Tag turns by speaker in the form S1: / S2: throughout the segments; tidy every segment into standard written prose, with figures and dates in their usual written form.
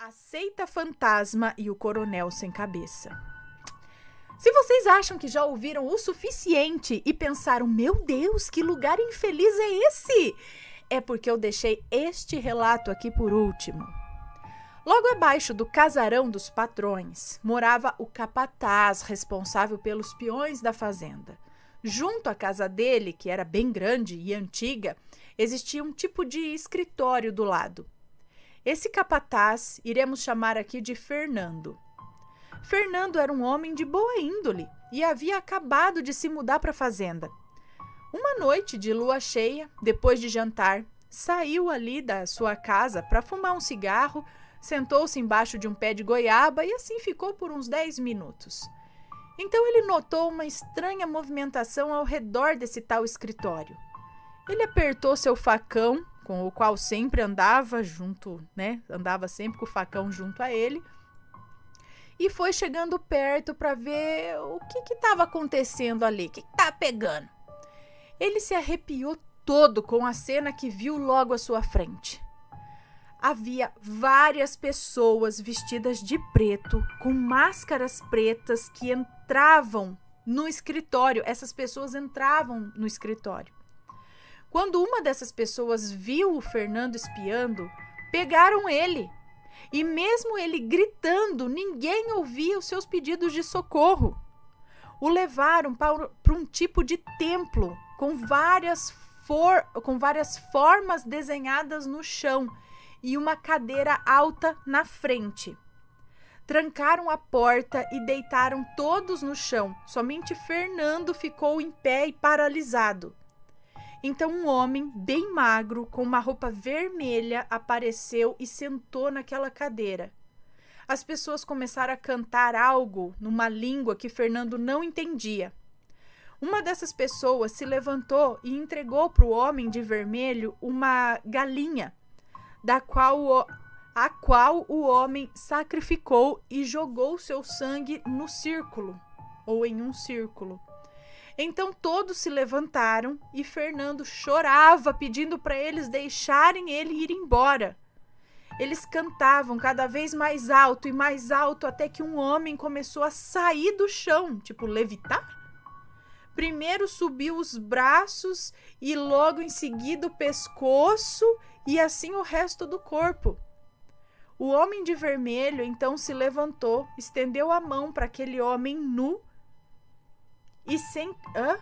S1: A seita fantasma e o coronel sem cabeça. Se vocês acham que já ouviram o suficiente e pensaram, meu Deus, que lugar infeliz é esse? É porque eu deixei este relato aqui por último. Logo abaixo do casarão dos patrões, morava o capataz responsável pelos peões da fazenda. Junto à casa dele, que era bem grande e antiga, existia um tipo de escritório do lado. Esse capataz iremos chamar aqui de Fernando. Fernando era um homem de boa índole e havia acabado de se mudar para a fazenda. Uma noite de lua cheia, depois de jantar, saiu ali da sua casa para fumar um cigarro, sentou-se embaixo de um pé de goiaba e assim ficou por uns 10 minutos. Então ele notou uma estranha movimentação ao redor desse tal escritório. Ele apertou seu facão, com o qual sempre andava junto, Andava sempre com o facão junto a ele, e foi chegando perto para ver o que estava acontecendo ali, o que estava pegando. Ele se arrepiou todo com a cena que viu logo à sua frente. Havia várias pessoas vestidas de preto, com máscaras pretas que entravam no escritório. Essas pessoas entravam no escritório. Quando uma dessas pessoas viu o Fernando espiando, pegaram ele. E mesmo ele gritando, ninguém ouvia os seus pedidos de socorro. O levaram para um tipo de templo com várias formas desenhadas no chão e uma cadeira alta na frente. Trancaram a porta e deitaram todos no chão. Somente Fernando ficou em pé e paralisado. Então um homem bem magro, com uma roupa vermelha, apareceu e sentou naquela cadeira. As pessoas começaram a cantar algo numa língua que Fernando não entendia. Uma dessas pessoas se levantou e entregou para o homem de vermelho uma galinha, a qual o homem sacrificou e jogou seu sangue no círculo, ou em um círculo. Então todos se levantaram e Fernando chorava, pedindo para eles deixarem ele ir embora. Eles cantavam cada vez mais alto e mais alto até que um homem começou a sair do chão, tipo levitar. Primeiro subiu os braços e logo em seguida o pescoço e assim o resto do corpo. O homem de vermelho então se levantou, estendeu a mão para aquele homem nu e sem... Hã?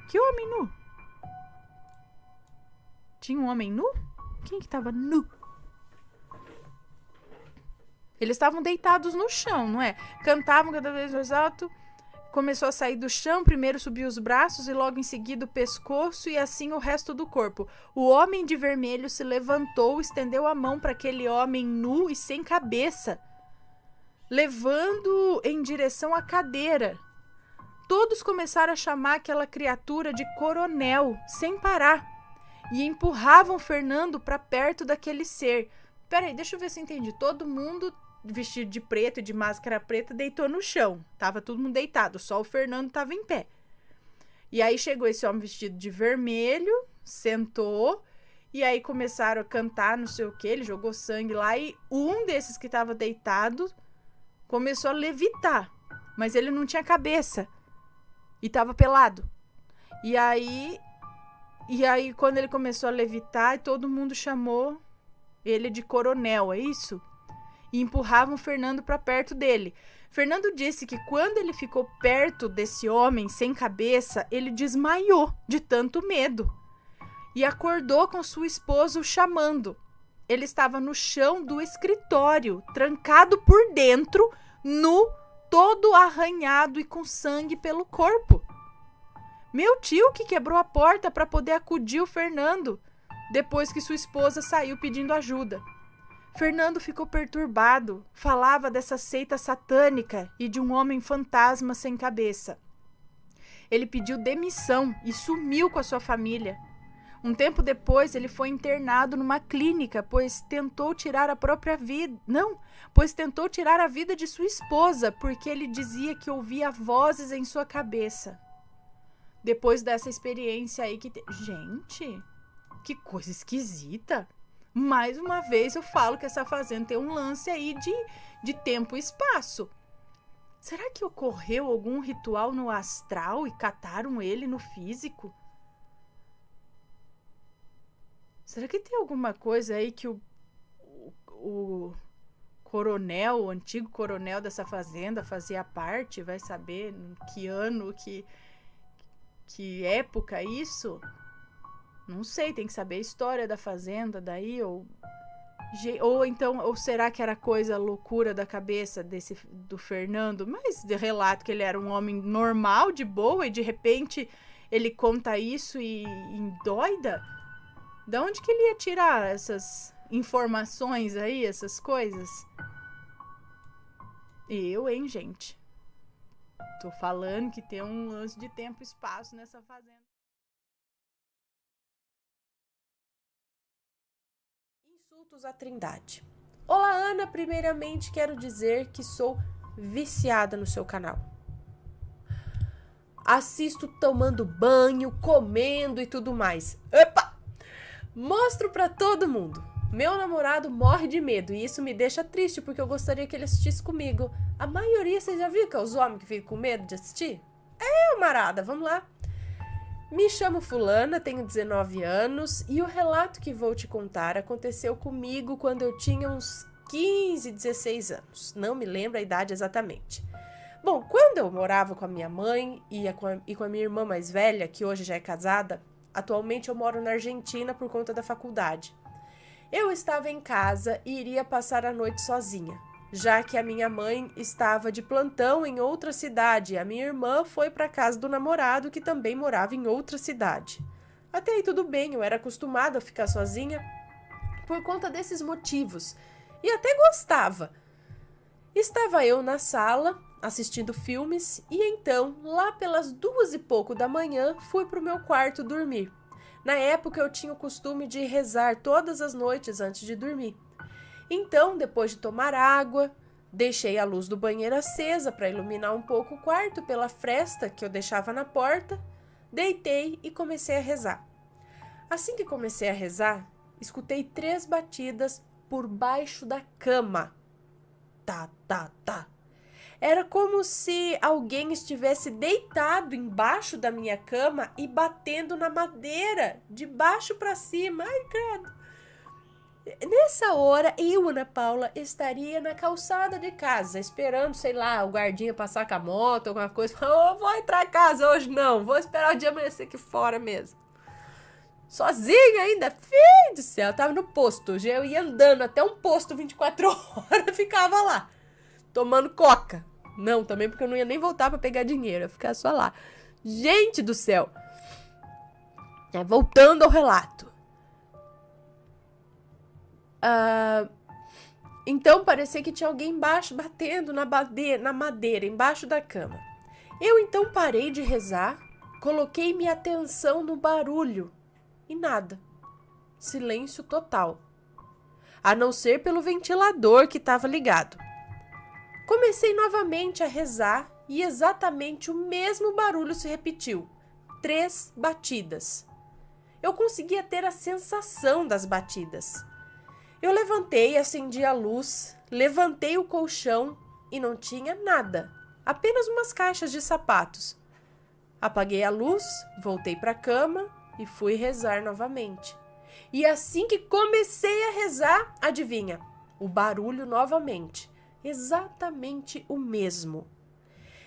S1: Que homem nu? Tinha um homem nu? Quem que estava nu? Eles estavam deitados no chão, não é? Cantavam cada vez mais alto. Começou a sair do chão, primeiro subiu os braços e logo em seguida o pescoço e assim o resto do corpo. O homem de vermelho se levantou, estendeu a mão para aquele homem nu e sem cabeça, levando em direção à cadeira. Todos começaram a chamar aquela criatura de coronel, sem parar, e empurravam Fernando para perto daquele ser. Peraí, deixa eu ver se eu entendi. Todo mundo vestido de preto e de máscara preta deitou no chão. Tava todo mundo deitado, só o Fernando tava em pé. E aí chegou esse homem vestido de vermelho, sentou, e aí começaram a cantar, não sei o que, ele jogou sangue lá, e um desses que tava deitado começou a levitar, mas ele não tinha cabeça. E tava pelado. E aí, quando ele começou a levitar, todo mundo chamou ele de coronel, é isso? E empurravam Fernando para perto dele. Fernando disse que quando ele ficou perto desse homem sem cabeça, ele desmaiou de tanto medo. E acordou com sua esposa o chamando. Ele estava no chão do escritório, trancado por dentro, nu, todo arranhado e com sangue pelo corpo. Meu tio que quebrou a porta para poder acudir o Fernando, depois que sua esposa saiu pedindo ajuda. Fernando ficou perturbado, falava dessa seita satânica e de um homem fantasma sem cabeça. Ele pediu demissão e sumiu com a sua família. Um tempo depois, ele foi internado numa clínica, pois tentou tirar a própria vida. Pois tentou tirar a vida de sua esposa, porque ele dizia que ouvia vozes em sua cabeça. Depois dessa experiência aí Gente, que coisa esquisita. Mais uma vez eu falo que essa fazenda tem um lance aí de tempo e espaço. Será que ocorreu algum ritual no astral e cataram ele no físico? Será que tem alguma coisa aí que o coronel, o antigo coronel dessa fazenda fazia parte? Vai saber em que ano, que época isso? Não sei, tem que saber a história da fazenda daí, ou então, ou será que era coisa loucura da cabeça do Fernando? Mas de relato que ele era um homem normal, de boa, e de repente ele conta isso e endoida? Da onde que ele ia tirar essas informações aí, essas coisas? Hein, gente? Tô falando que tem um lance de tempo e espaço nessa fazenda.
S2: Insultos à Trindade. Olá, Ana. Primeiramente, quero dizer que sou viciada no seu canal. Assisto tomando banho, comendo e tudo mais. Epa! Mostro pra todo mundo. Meu namorado morre de medo e isso me deixa triste porque eu gostaria que ele assistisse comigo. A maioria, você já viu que é os homens que ficam com medo de assistir? Camarada, vamos lá. Me chamo Fulana, tenho 19 anos e o relato que vou te contar aconteceu comigo quando eu tinha uns 15, 16 anos. Não me lembro a idade exatamente. Bom, quando eu morava com a minha mãe e com a minha irmã mais velha, que hoje já é casada, atualmente eu moro na Argentina por conta da faculdade. Eu estava em casa e iria passar a noite sozinha, já que a minha mãe estava de plantão em outra cidade e a minha irmã foi para a casa do namorado que também morava em outra cidade. Até aí tudo bem, eu era acostumada a ficar sozinha por conta desses motivos e até gostava. Estava eu na sala assistindo filmes e então, lá pelas 2h pouco da manhã, fui para o meu quarto dormir. Na época eu tinha o costume de rezar todas as noites antes de dormir. Então, depois de tomar água, deixei a luz do banheiro acesa para iluminar um pouco o quarto pela fresta que eu deixava na porta, deitei e comecei a rezar. Assim que comecei a rezar, escutei 3 batidas por baixo da cama. Tá, tá, tá. Era como se alguém estivesse deitado embaixo da minha cama e batendo na madeira, de baixo para cima. Ai, credo. Nessa hora, eu, Ana Paula, estaria na calçada de casa, esperando, sei lá, o guardinha passar com a moto, alguma coisa. Oh, vou entrar em casa hoje, não. Vou esperar o dia amanhecer aqui fora mesmo. Sozinha ainda, filho do céu, eu tava no posto. Eu ia andando até um posto 24 horas, ficava lá, tomando coca. Não, também porque eu não ia nem voltar pra pegar dinheiro, eu ia ficar só lá. Gente do céu. Voltando ao relato. Então parecia que tinha alguém embaixo batendo na madeira, embaixo da cama. Eu então parei de rezar, coloquei minha atenção no barulho e nada. Silêncio total. A não ser pelo ventilador que estava ligado. Comecei novamente a rezar e exatamente o mesmo barulho se repetiu. 3 batidas. Eu conseguia ter a sensação das batidas. Eu levantei, acendi a luz, levantei o colchão e não tinha nada, apenas umas caixas de sapatos. Apaguei a luz, voltei para a cama e fui rezar novamente. E assim que comecei a rezar, adivinha? O barulho novamente, exatamente o mesmo.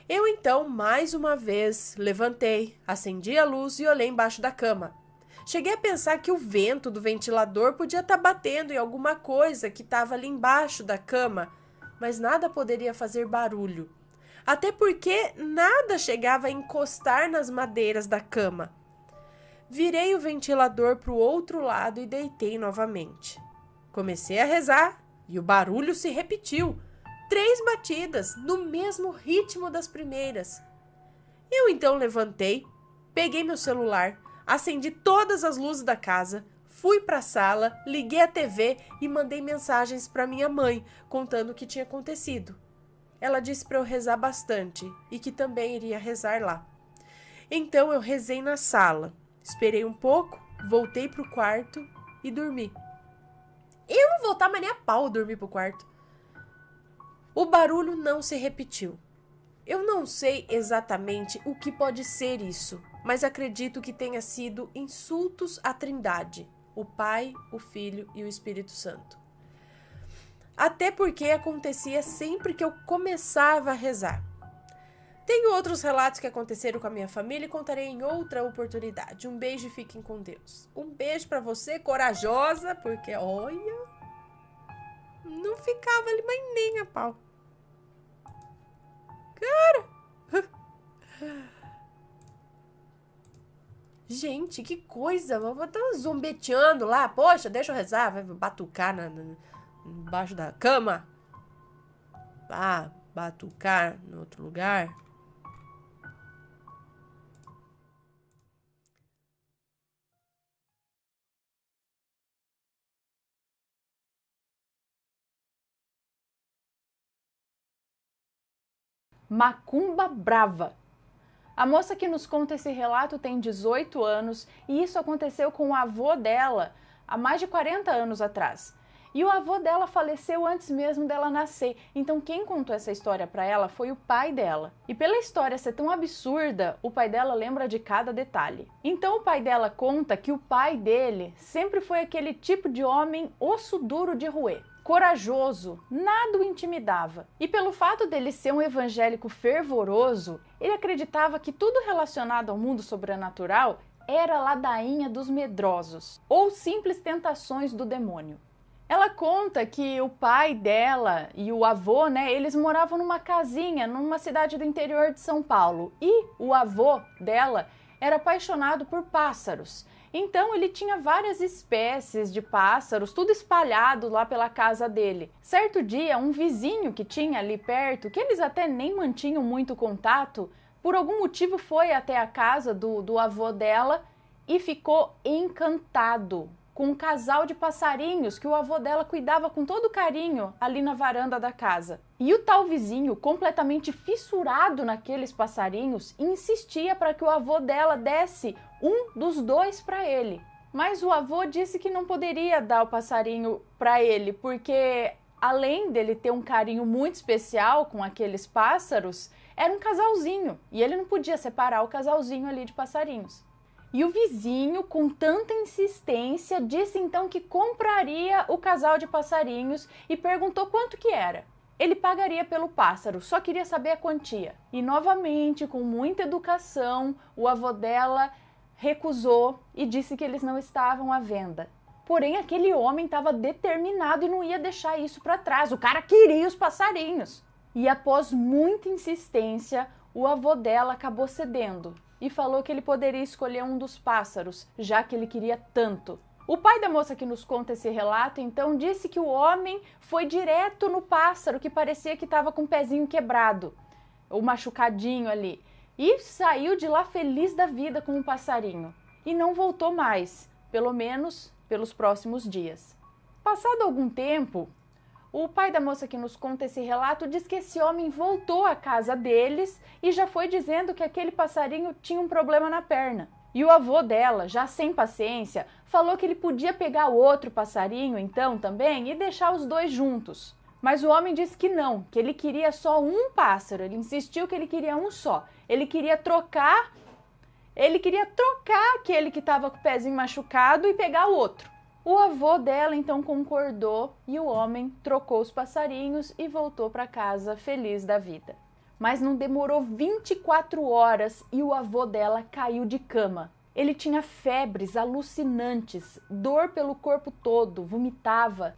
S2: Eu então, mais uma vez, levantei, acendi a luz e olhei embaixo da cama. Cheguei a pensar que o vento do ventilador podia estar batendo em alguma coisa que estava ali embaixo da cama, mas nada poderia fazer barulho. Até porque nada chegava a encostar nas madeiras da cama. Virei o ventilador para o outro lado e deitei novamente. Comecei a rezar e o barulho se repetiu. 3 batidas, no mesmo ritmo das primeiras. Eu então levantei, peguei meu celular, acendi todas as luzes da casa, fui para a sala, liguei a TV e mandei mensagens para minha mãe, contando o que tinha acontecido. Ela disse para eu rezar bastante e que também iria rezar lá. Então eu rezei na sala, esperei um pouco, voltei para o quarto e dormi. Eu não voltar mais nem a pau dormir pro quarto. O barulho não se repetiu. Eu não sei exatamente o que pode ser isso, mas acredito que tenha sido insultos à Trindade, o Pai, o Filho e o Espírito Santo. Até porque acontecia sempre que eu começava a rezar. Tenho outros relatos que aconteceram com a minha família e contarei em outra oportunidade. Um beijo e fiquem com Deus. Um beijo pra você, corajosa, porque olha, não ficava ali mais nem a pau. Cara! Gente, que coisa! Vou estar zombeteando lá. Poxa, deixa eu rezar. Vai batucar embaixo da cama. Ah, batucar no outro lugar.
S3: Macumba brava. A moça que nos conta esse relato tem 18 anos e isso aconteceu com o avô dela há mais de 40 anos atrás. E o avô dela faleceu antes mesmo dela nascer, então quem contou essa história para ela foi o pai dela. E pela história ser tão absurda, o pai dela lembra de cada detalhe. Então o pai dela conta que o pai dele sempre foi aquele tipo de homem osso duro de roer. Corajoso, nada o intimidava. E pelo fato dele ser um evangélico fervoroso, ele acreditava que tudo relacionado ao mundo sobrenatural era ladainha dos medrosos, ou simples tentações do demônio. Ela conta que o pai dela e o avô, eles moravam numa casinha numa cidade do interior de São Paulo. E o avô dela era apaixonado por pássaros. Então ele tinha várias espécies de pássaros, tudo espalhado lá pela casa dele. Certo dia, um vizinho que tinha ali perto, que eles até nem mantinham muito contato, por algum motivo foi até a casa do avô dela e ficou encantado com um casal de passarinhos que o avô dela cuidava com todo carinho ali na varanda da casa. E o tal vizinho, completamente fissurado naqueles passarinhos, insistia para que o avô dela desse um dos dois para ele. Mas o avô disse que não poderia dar o passarinho para ele, porque além dele ter um carinho muito especial com aqueles pássaros, era um casalzinho, e ele não podia separar o casalzinho ali de passarinhos. E o vizinho, com tanta insistência, disse então que compraria o casal de passarinhos e perguntou quanto que era. Ele pagaria pelo pássaro, só queria saber a quantia. E novamente, com muita educação, o avô dela recusou e disse que eles não estavam à venda. Porém, aquele homem estava determinado e não ia deixar isso para trás. O cara queria os passarinhos. E após muita insistência, o avô dela acabou cedendo e falou que ele poderia escolher um dos pássaros, já que ele queria tanto. O pai da moça que nos conta esse relato, então, disse que o homem foi direto no pássaro que parecia que estava com o pezinho quebrado, ou machucadinho ali, e saiu de lá feliz da vida com o passarinho. E não voltou mais, pelo menos pelos próximos dias. Passado algum tempo, o pai da moça que nos conta esse relato diz que esse homem voltou à casa deles e já foi dizendo que aquele passarinho tinha um problema na perna. E o avô dela, já sem paciência, falou que ele podia pegar o outro passarinho então também e deixar os dois juntos. Mas o homem disse que não, que ele queria só um pássaro, ele insistiu que ele queria um só. Ele queria trocar aquele que estava com o pezinho machucado e pegar o outro. O avô dela então concordou e o homem trocou os passarinhos e voltou para casa feliz da vida. Mas não demorou 24 horas e o avô dela caiu de cama. Ele tinha febres alucinantes, dor pelo corpo todo, vomitava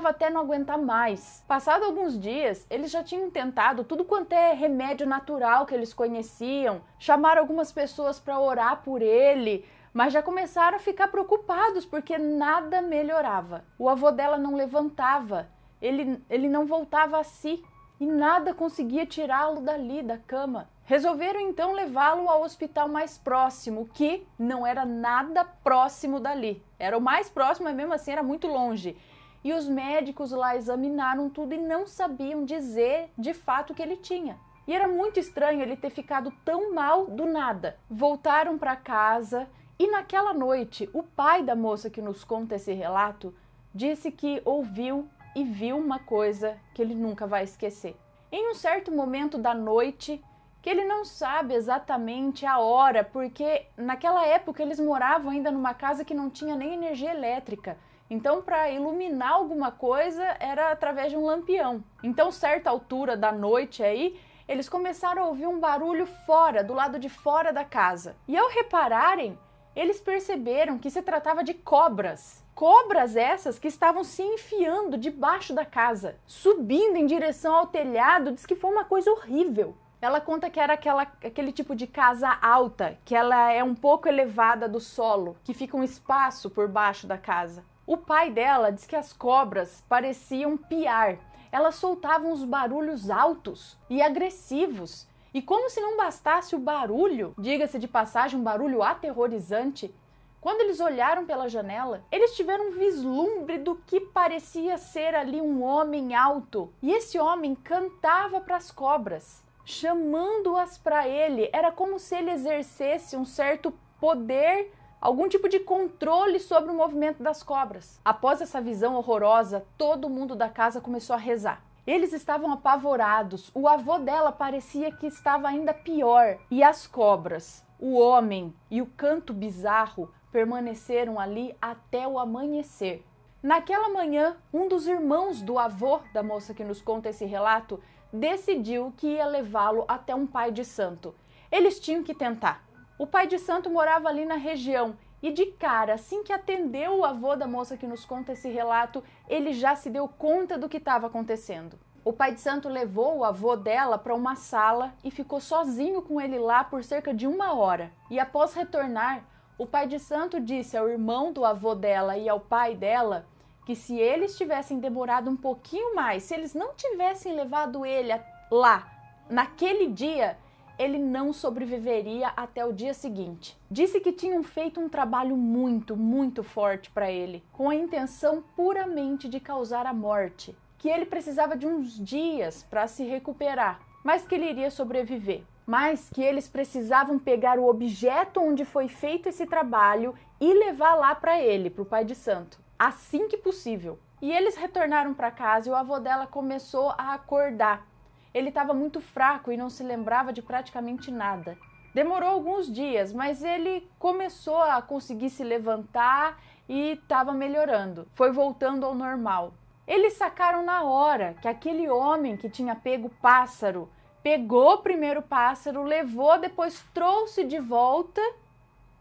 S3: até não aguentar mais. Passado alguns dias, eles já tinham tentado tudo quanto é remédio natural que eles conheciam, chamaram algumas pessoas para orar por ele, mas já começaram a ficar preocupados porque nada melhorava. O avô dela não levantava, ele não voltava a si e nada conseguia tirá-lo dali da cama. Resolveram então levá-lo ao hospital mais próximo, que não era nada próximo dali. Era o mais próximo, mas mesmo assim era muito longe. E os médicos lá examinaram tudo e não sabiam dizer de fato o que ele tinha. E era muito estranho ele ter ficado tão mal do nada. Voltaram para casa. E naquela noite, o pai da moça que nos conta esse relato disse que ouviu e viu uma coisa que ele nunca vai esquecer. Em um certo momento da noite, que ele não sabe exatamente a hora, porque naquela época eles moravam ainda numa casa que não tinha nem energia elétrica. Então, para iluminar alguma coisa, era através de um lampião. Então, certa altura da noite aí, eles começaram a ouvir um barulho fora, do lado de fora da casa. E ao repararem, eles perceberam que se tratava de cobras. Cobras essas que estavam se enfiando debaixo da casa, subindo em direção ao telhado. Diz que foi uma coisa horrível. Ela conta que era aquele tipo de casa alta, que ela é um pouco elevada do solo, que fica um espaço por baixo da casa. O pai dela diz que as cobras pareciam piar. Elas soltavam os barulhos altos e agressivos. E como se não bastasse o barulho, diga-se de passagem, um barulho aterrorizante, quando eles olharam pela janela, eles tiveram um vislumbre do que parecia ser ali um homem alto. E esse homem cantava para as cobras, chamando-as para ele. Era como se ele exercesse um certo poder, algum tipo de controle sobre o movimento das cobras. Após essa visão horrorosa, todo mundo da casa começou a rezar. Eles estavam apavorados. O avô dela parecia que estava ainda pior. E as cobras, o homem e o canto bizarro permaneceram ali até o amanhecer. Naquela manhã, um dos irmãos do avô da moça que nos conta esse relato decidiu que ia levá-lo até um pai de santo. Eles tinham que tentar. O pai de santo morava ali na região e de cara, assim que atendeu o avô da moça que nos conta esse relato, ele já se deu conta do que estava acontecendo. O pai de santo levou o avô dela para uma sala e ficou sozinho com ele lá por cerca de 1 hora. E após retornar, o pai de santo disse ao irmão do avô dela e ao pai dela que se eles tivessem demorado um pouquinho mais, se eles não tivessem levado ele lá naquele dia, ele não sobreviveria até o dia seguinte. Disse que tinham feito um trabalho muito forte para ele, com a intenção puramente de causar a morte, que ele precisava de uns dias para se recuperar, mas que ele iria sobreviver. Mas que eles precisavam pegar o objeto onde foi feito esse trabalho e levar lá para ele, para o pai de santo, assim que possível. E eles retornaram para casa e o avô dela começou a acordar. Ele estava muito fraco e não se lembrava de praticamente nada. Demorou alguns dias, mas ele começou a conseguir se levantar e estava melhorando. Foi voltando ao normal. Eles sacaram na hora que aquele homem que tinha pego o pássaro, pegou o primeiro pássaro, levou, depois trouxe de volta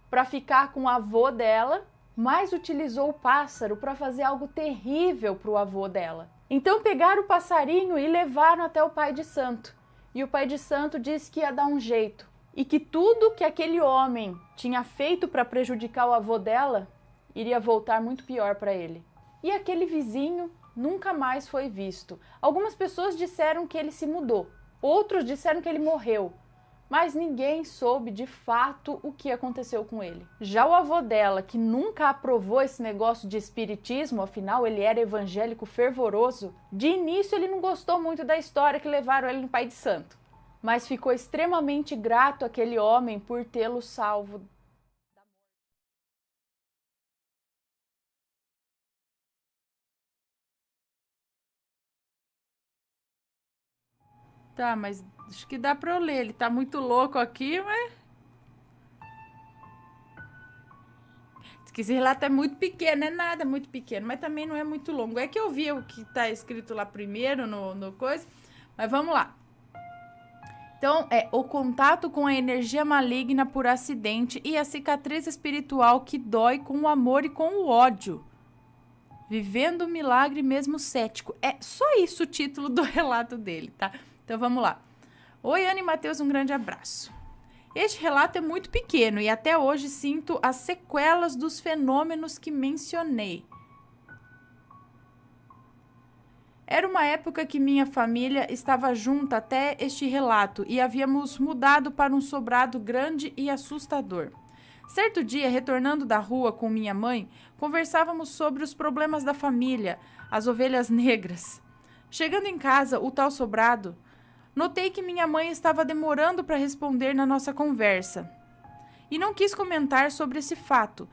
S3: para ficar com o avô dela, mas utilizou o pássaro para fazer algo terrível para o avô dela. Então pegaram o passarinho e levaram até o pai de santo. E o pai de santo disse que ia dar um jeito. E que tudo que aquele homem tinha feito para prejudicar o avô dela iria voltar muito pior para ele. E aquele vizinho nunca mais foi visto. Algumas pessoas disseram que ele se mudou. Outros disseram que ele morreu. Mas ninguém soube de fato o que aconteceu com ele. Já o avô dela, que nunca aprovou esse negócio de espiritismo, afinal ele era evangélico fervoroso, de início ele não gostou muito da história que levaram ele no pai de santo, mas ficou extremamente grato àquele homem por tê-lo salvo.
S1: Tá, mas acho que dá pra eu ler. Ele tá muito louco aqui, mas... Diz que esse relato é muito pequeno, é nada muito pequeno, mas também não é muito longo. É que eu vi o que tá escrito lá primeiro no coisa, mas vamos lá. Então, o contato com a energia maligna por acidente e a cicatriz espiritual que dói com o amor e com o ódio. Vivendo o milagre mesmo cético. É só isso o título do relato dele, tá? Então vamos lá. Oi, Ana e Matheus, um grande abraço. Este relato é muito pequeno e até hoje sinto as sequelas dos fenômenos que mencionei. Era uma época que minha família estava junta até este relato e havíamos mudado para um sobrado grande e assustador. Certo dia, retornando da rua com minha mãe, conversávamos sobre os problemas da família, as ovelhas negras. Chegando em casa, o tal sobrado, notei que minha mãe estava demorando para responder na nossa conversa. E não quis comentar sobre esse fato.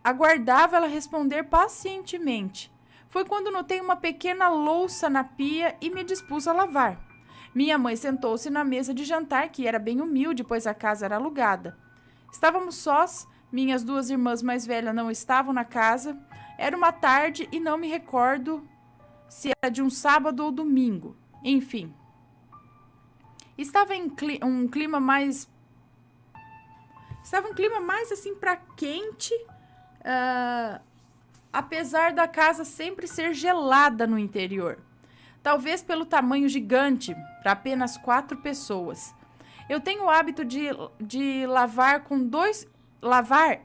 S3: aguardava ela responder pacientemente. Foi quando notei uma pequena louça na pia e me dispus a lavar. Minha mãe sentou-se na mesa de jantar, que era bem humilde, pois a casa era alugada. Estávamos sós, minhas 2 irmãs mais velhas não estavam na casa. Era uma tarde e não me recordo se era de um sábado ou domingo. Enfim, estava em um clima mais assim para quente, apesar da casa sempre ser gelada no interior. Talvez pelo tamanho gigante, para apenas 4 pessoas. Eu tenho o hábito de lavar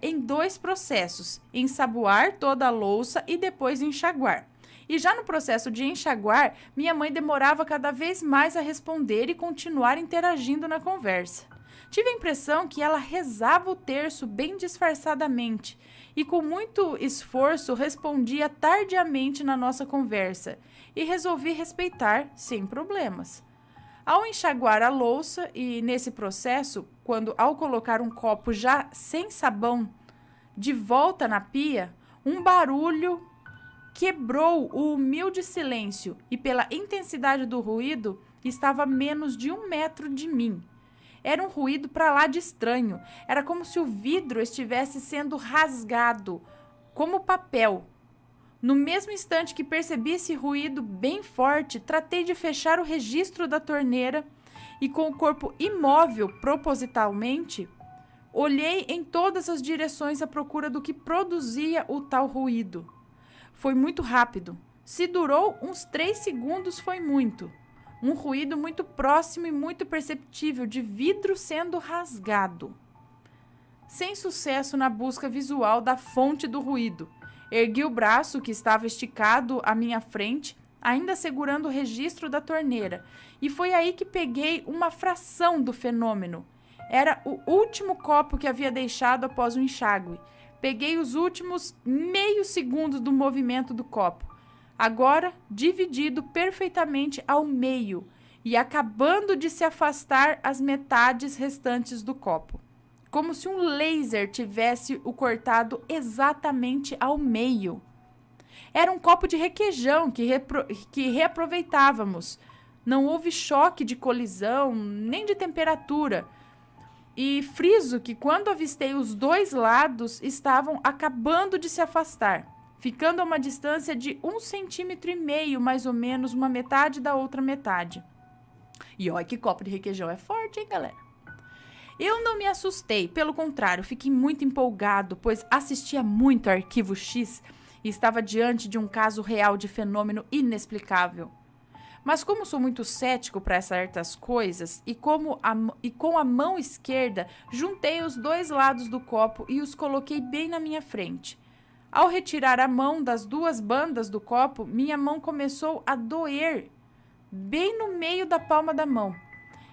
S3: em 2 processos: ensaboar toda a louça e depois enxaguar. E já no processo de enxaguar, minha mãe demorava cada vez mais a responder e continuar interagindo na conversa. Tive a impressão que ela rezava o terço bem disfarçadamente e com muito esforço respondia tardiamente na nossa conversa e resolvi respeitar sem problemas. Ao enxaguar a louça e nesse processo, ao colocar um copo já sem sabão de volta na pia, um barulho quebrou o humilde silêncio e pela intensidade do ruído estava a menos de 1 metro de mim. Era um ruído para lá de estranho. Era como se o vidro estivesse sendo rasgado, como papel. No mesmo instante que percebi esse ruído bem forte, tratei de fechar o registro da torneira e, com o corpo imóvel propositalmente, olhei em todas as direções à procura do que produzia o tal ruído. Foi muito rápido. Se durou uns 3 segundos, foi muito. Um ruído muito próximo e muito perceptível de vidro sendo rasgado. Sem sucesso na busca visual da fonte do ruído, ergui o braço que estava esticado à minha frente, ainda segurando o registro da torneira, e foi aí que peguei uma fração do fenômeno. Era o último copo que havia deixado após o enxágue. Peguei os últimos meio segundo do movimento do copo, agora dividido perfeitamente ao meio e acabando de se afastar as metades restantes do copo, como se um laser tivesse o cortado exatamente ao meio. Era um copo de requeijão que reaproveitávamos. Não houve choque de colisão, nem de temperatura. E friso que quando avistei os 2 lados estavam acabando de se afastar, ficando a uma distância de 1,5 centímetro, mais ou menos, uma metade da outra metade. E olha que copo de requeijão é forte, hein, galera? Eu não me assustei, pelo contrário, fiquei muito empolgado, pois assistia muito Arquivo X e estava diante de um caso real de fenômeno inexplicável. Mas como sou muito cético para certas coisas e com a mão esquerda juntei os 2 lados do copo e os coloquei bem na minha frente. Ao retirar a mão das 2 bandas do copo, minha mão começou a doer bem no meio da palma da mão.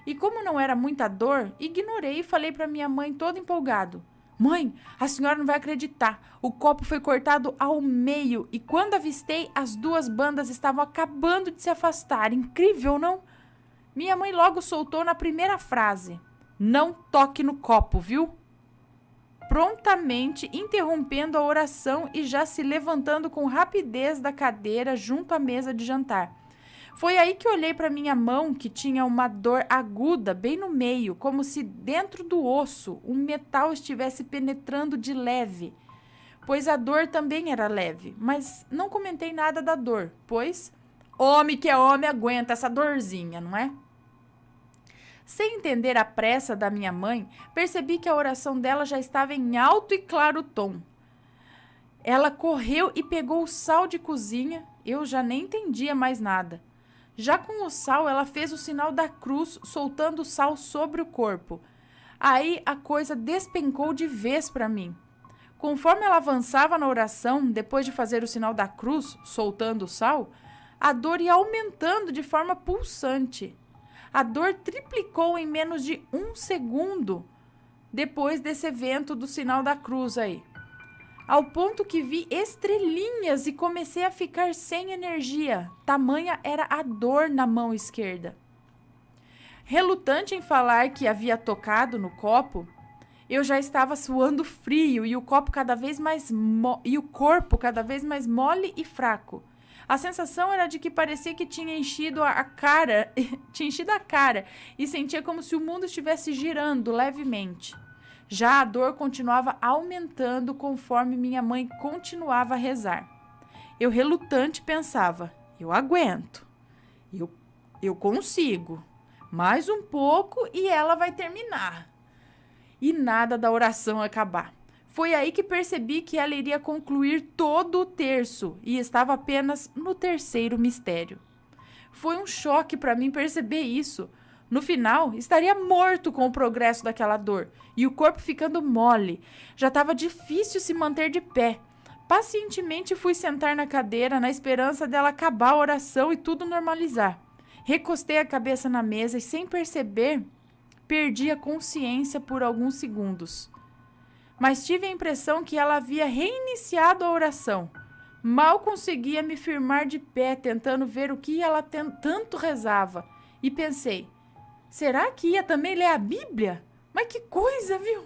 S3: E como não era muita dor, ignorei e falei para minha mãe todo empolgado: "Mãe, a senhora não vai acreditar. O copo foi cortado ao meio e quando avistei, as 2 bandas estavam acabando de se afastar. Incrível, não?" Minha mãe logo soltou na primeira frase: "Não toque no copo, viu?" Prontamente interrompendo a oração e já se levantando com rapidez da cadeira junto à mesa de jantar. Foi aí que olhei para minha mão, que tinha uma dor aguda bem no meio, como se dentro do osso um metal estivesse penetrando de leve, pois a dor também era leve, mas não comentei nada da dor, pois homem que é homem aguenta essa dorzinha, não é? Sem entender a pressa da minha mãe, percebi que a oração dela já estava em alto e claro tom. Ela correu e pegou o sal de cozinha, eu já nem entendia mais nada. Já com o sal, ela fez o sinal da cruz, soltando o sal sobre o corpo. Aí a coisa despencou de vez para mim. Conforme ela avançava na oração, depois de fazer o sinal da cruz, soltando o sal, a dor ia aumentando de forma pulsante. A dor triplicou em menos de 1 segundo depois desse evento do sinal da cruz aí. Ao ponto que vi estrelinhas e comecei a ficar sem energia. Tamanha era a dor na mão esquerda. Relutante em falar que havia tocado no copo,
S1: Eu já estava suando frio e o corpo cada vez mais mole e fraco. A sensação era de que parecia que tinha enchido a cara e sentia como se o mundo estivesse girando levemente. Já a dor continuava aumentando conforme minha mãe continuava a rezar. Eu, relutante, pensava: eu aguento, eu consigo, mais um pouco e ela vai terminar. E nada da oração acabar. Foi aí que percebi que ela iria concluir todo o terço e estava apenas no terceiro mistério. Foi um choque para mim perceber isso. No final, estaria morto com o progresso daquela dor e o corpo ficando mole. Já estava difícil se manter de pé. Pacientemente fui sentar na cadeira na esperança dela acabar a oração e tudo normalizar. Recostei a cabeça na mesa e, sem perceber, perdi a consciência por alguns segundos. Mas tive a impressão que ela havia reiniciado a oração. Mal conseguia me firmar de pé, tentando ver o que ela tanto rezava. E pensei: será que ia também ler a Bíblia? Mas que coisa, viu?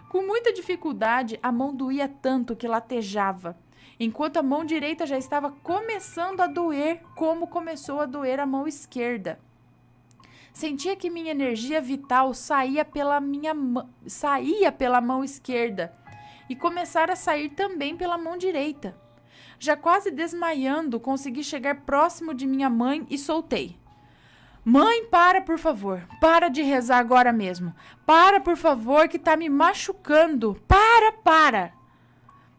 S1: Com muita dificuldade, a mão doía tanto que latejava, enquanto a mão direita já estava começando a doer, como começou a doer a mão esquerda. Sentia que minha energia vital saía pela mão esquerda e começara a sair também pela mão direita. Já quase desmaiando, consegui chegar próximo de minha mãe e soltei: mãe, para, por favor. Para de rezar agora mesmo. Para, por favor, que tá me machucando. Para.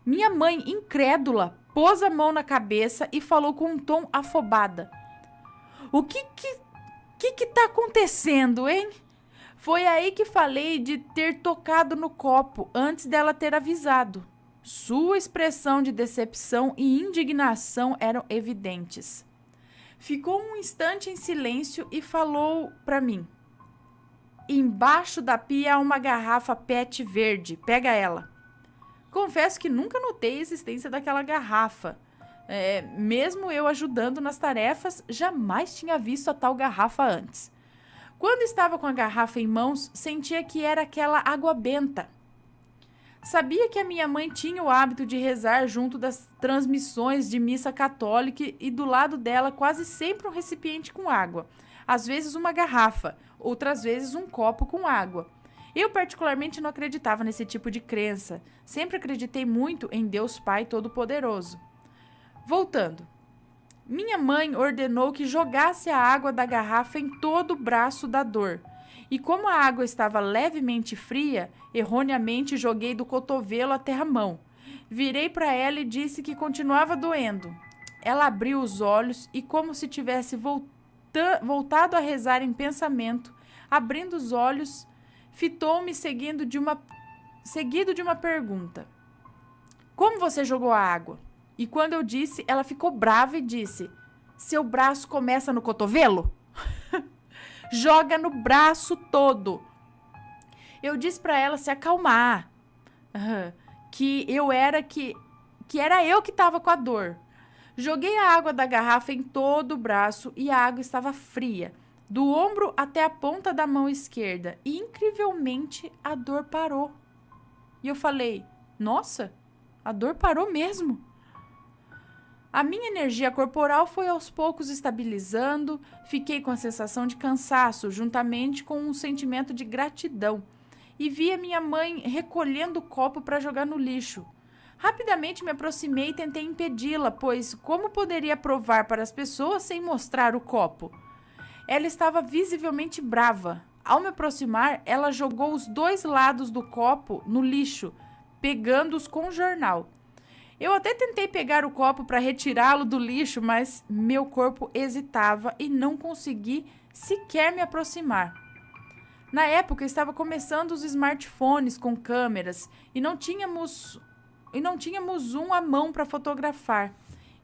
S1: Minha mãe, incrédula, pôs a mão na cabeça e falou com um tom afobada: o que tá acontecendo, hein? Foi aí que falei de ter tocado no copo antes dela ter avisado. Sua expressão de decepção e indignação eram evidentes. Ficou um instante em silêncio e falou para mim: embaixo da pia há uma garrafa PET verde, pega ela. Confesso que nunca notei a existência daquela garrafa. Mesmo eu ajudando nas tarefas, jamais tinha visto a tal garrafa antes. Quando estava com a garrafa em mãos, sentia que era aquela água benta. Sabia que a minha mãe tinha o hábito de rezar junto das transmissões de missa católica e do lado dela quase sempre um recipiente com água. Às vezes uma garrafa, outras vezes um copo com água. Eu particularmente não acreditava nesse tipo de crença. Sempre acreditei muito em Deus Pai Todo-Poderoso. Voltando. Minha mãe ordenou que jogasse a água da garrafa em todo o braço da dor. E como a água estava levemente fria, erroneamente joguei do cotovelo até a mão. Virei para ela e disse que continuava doendo. Ela abriu os olhos e, como se tivesse voltado a rezar em pensamento, abrindo os olhos, fitou-me seguido de uma pergunta: como você jogou a água? E quando eu disse, ela ficou brava e disse: seu braço começa no cotovelo? Joga no braço todo. Eu disse para ela se acalmar, que era eu que estava com a dor. Joguei a água da garrafa em todo o braço e a água estava fria, do ombro até a ponta da mão esquerda, e incrivelmente a dor parou. E eu falei: nossa, a dor parou mesmo. A minha energia corporal foi aos poucos estabilizando, fiquei com a sensação de cansaço, juntamente com um sentimento de gratidão, e vi a minha mãe recolhendo o copo para jogar no lixo. Rapidamente me aproximei e tentei impedi-la, pois como poderia provar para as pessoas sem mostrar o copo? Ela estava visivelmente brava. Ao me aproximar, ela jogou os dois lados do copo no lixo, pegando-os com o jornal. Eu até tentei pegar o copo para retirá-lo do lixo, mas meu corpo hesitava e não consegui sequer me aproximar. Na época, estava começando os smartphones com câmeras e não tínhamos um à mão para fotografar.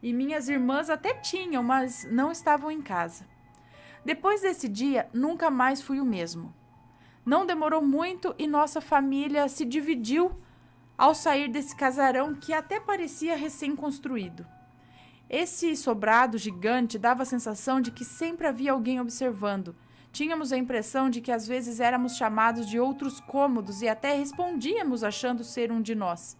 S1: E minhas irmãs até tinham, mas não estavam em casa. Depois desse dia, nunca mais fui o mesmo. Não demorou muito e nossa família se dividiu ao sair desse casarão que até parecia recém-construído. Esse sobrado gigante dava a sensação de que sempre havia alguém observando.
S3: Tínhamos a impressão de que às vezes éramos chamados de outros cômodos e até respondíamos achando ser um de nós.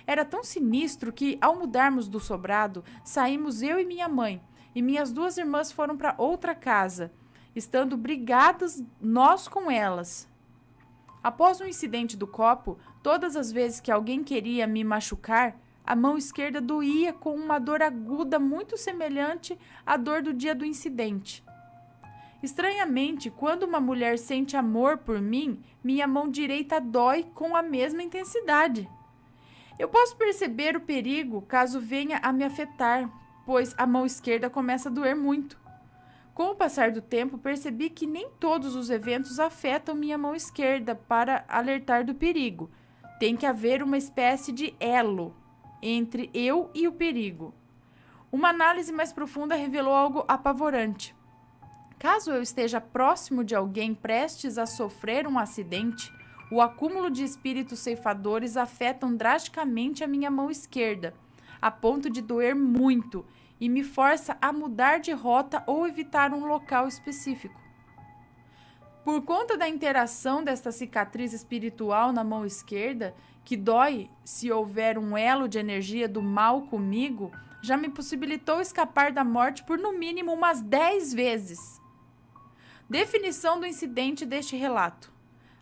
S3: Era tão sinistro que, ao mudarmos do sobrado, saímos eu e minha mãe, e minhas 2 irmãs foram para outra casa, estando brigadas nós com elas. Após o incidente do copo, todas as vezes que alguém queria me machucar, a mão esquerda doía com uma dor aguda muito semelhante à dor do dia do incidente. Estranhamente, quando uma mulher sente amor por mim, minha mão direita dói com a mesma intensidade. Eu posso perceber o perigo caso venha a me afetar, pois a mão esquerda começa a doer muito. Com o passar do tempo, percebi que nem todos os eventos afetam minha mão esquerda para alertar do perigo. Tem que haver uma espécie de elo entre eu e o perigo. Uma análise mais profunda revelou algo apavorante. Caso eu esteja próximo de alguém prestes a sofrer um acidente, o acúmulo de espíritos ceifadores afetam drasticamente a minha mão esquerda, a ponto de doer muito e me força a mudar de rota ou evitar um local específico. Por conta da interação desta cicatriz espiritual na mão esquerda, que dói se houver um elo de energia do mal comigo, já me possibilitou escapar da morte por no mínimo umas 10 vezes. Definição do incidente deste relato.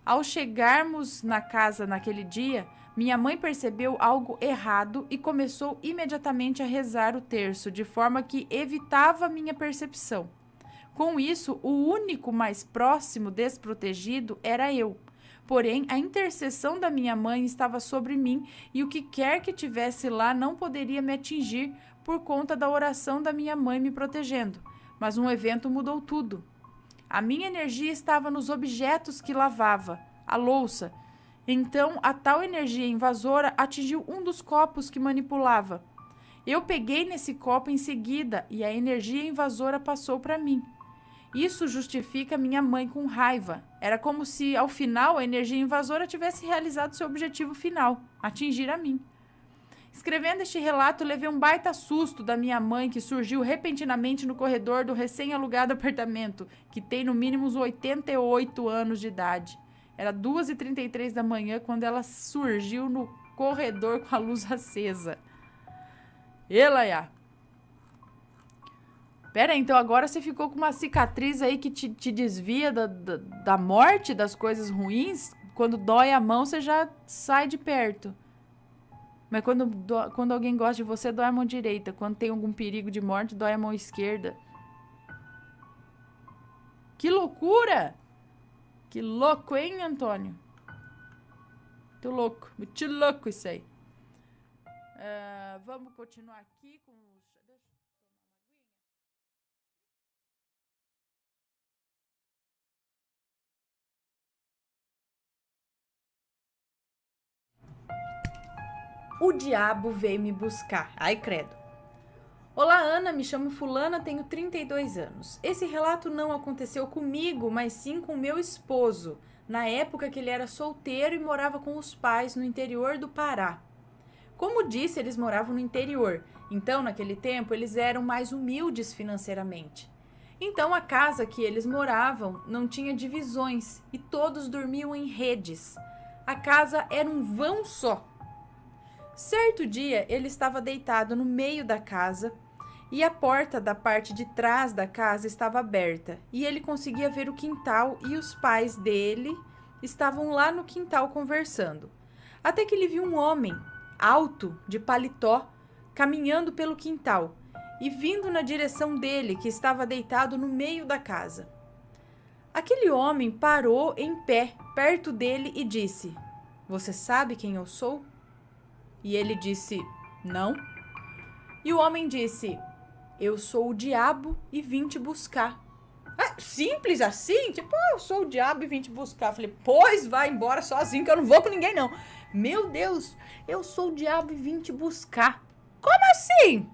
S3: Ao chegarmos na casa naquele dia, minha mãe percebeu algo errado e começou imediatamente a rezar o terço, de forma que evitava minha percepção. Com isso, o único mais próximo desprotegido era eu. Porém, a intercessão da minha mãe estava sobre mim e o que quer que tivesse lá não poderia me atingir por conta da oração da minha mãe me protegendo. Mas um evento mudou tudo. A minha energia estava nos objetos que lavava, a louça. Então, a tal energia invasora atingiu um dos copos que manipulava. Eu peguei nesse copo em seguida e a energia invasora passou para mim. Isso justifica minha mãe com raiva. Era como se, ao final, a energia invasora tivesse realizado seu objetivo final, atingir a mim. Escrevendo este relato, levei um baita susto da minha mãe, que surgiu repentinamente no corredor do recém-alugado apartamento, que tem no mínimo uns 88 anos de idade. Era 2h33 da manhã quando ela surgiu no corredor com a luz acesa. Elaiá! Pera aí, então agora você ficou com uma cicatriz aí que te desvia da morte, das coisas ruins? Quando dói a mão, você já sai de perto. Mas quando alguém gosta de você, dói a mão direita. Quando tem algum perigo de morte, dói a mão esquerda. Que loucura! Que louco, hein, Antônio? Muito louco. Muito louco isso aí. Vamos continuar aqui com os... O diabo veio me buscar. Ai, credo. Olá, Ana, me chamo fulana, tenho 32 anos. Esse relato não aconteceu comigo, mas sim com meu esposo, na época que ele era solteiro e morava com os pais no interior do Pará. Como disse, eles moravam no interior, então, naquele tempo, eles eram mais humildes financeiramente. Então, a casa que eles moravam não tinha divisões e todos dormiam em redes. A casa era um vão só. Certo dia, ele estava deitado no meio da casa e a porta da parte de trás da casa estava aberta e ele conseguia ver o quintal e os pais dele estavam lá no quintal conversando. Até que ele viu um homem alto, de paletó, caminhando pelo quintal e vindo na direção dele, que estava deitado no meio da casa. Aquele homem parou em pé perto dele e disse: "Você sabe quem eu sou?" E ele disse: "Não." E o homem disse: "Eu sou o diabo e vim te buscar." Simples assim? Tipo, eu sou o diabo e vim te buscar. Falei: "Pois vai embora sozinho que eu não vou com ninguém não." Meu Deus, eu sou o diabo e vim te buscar. Como assim?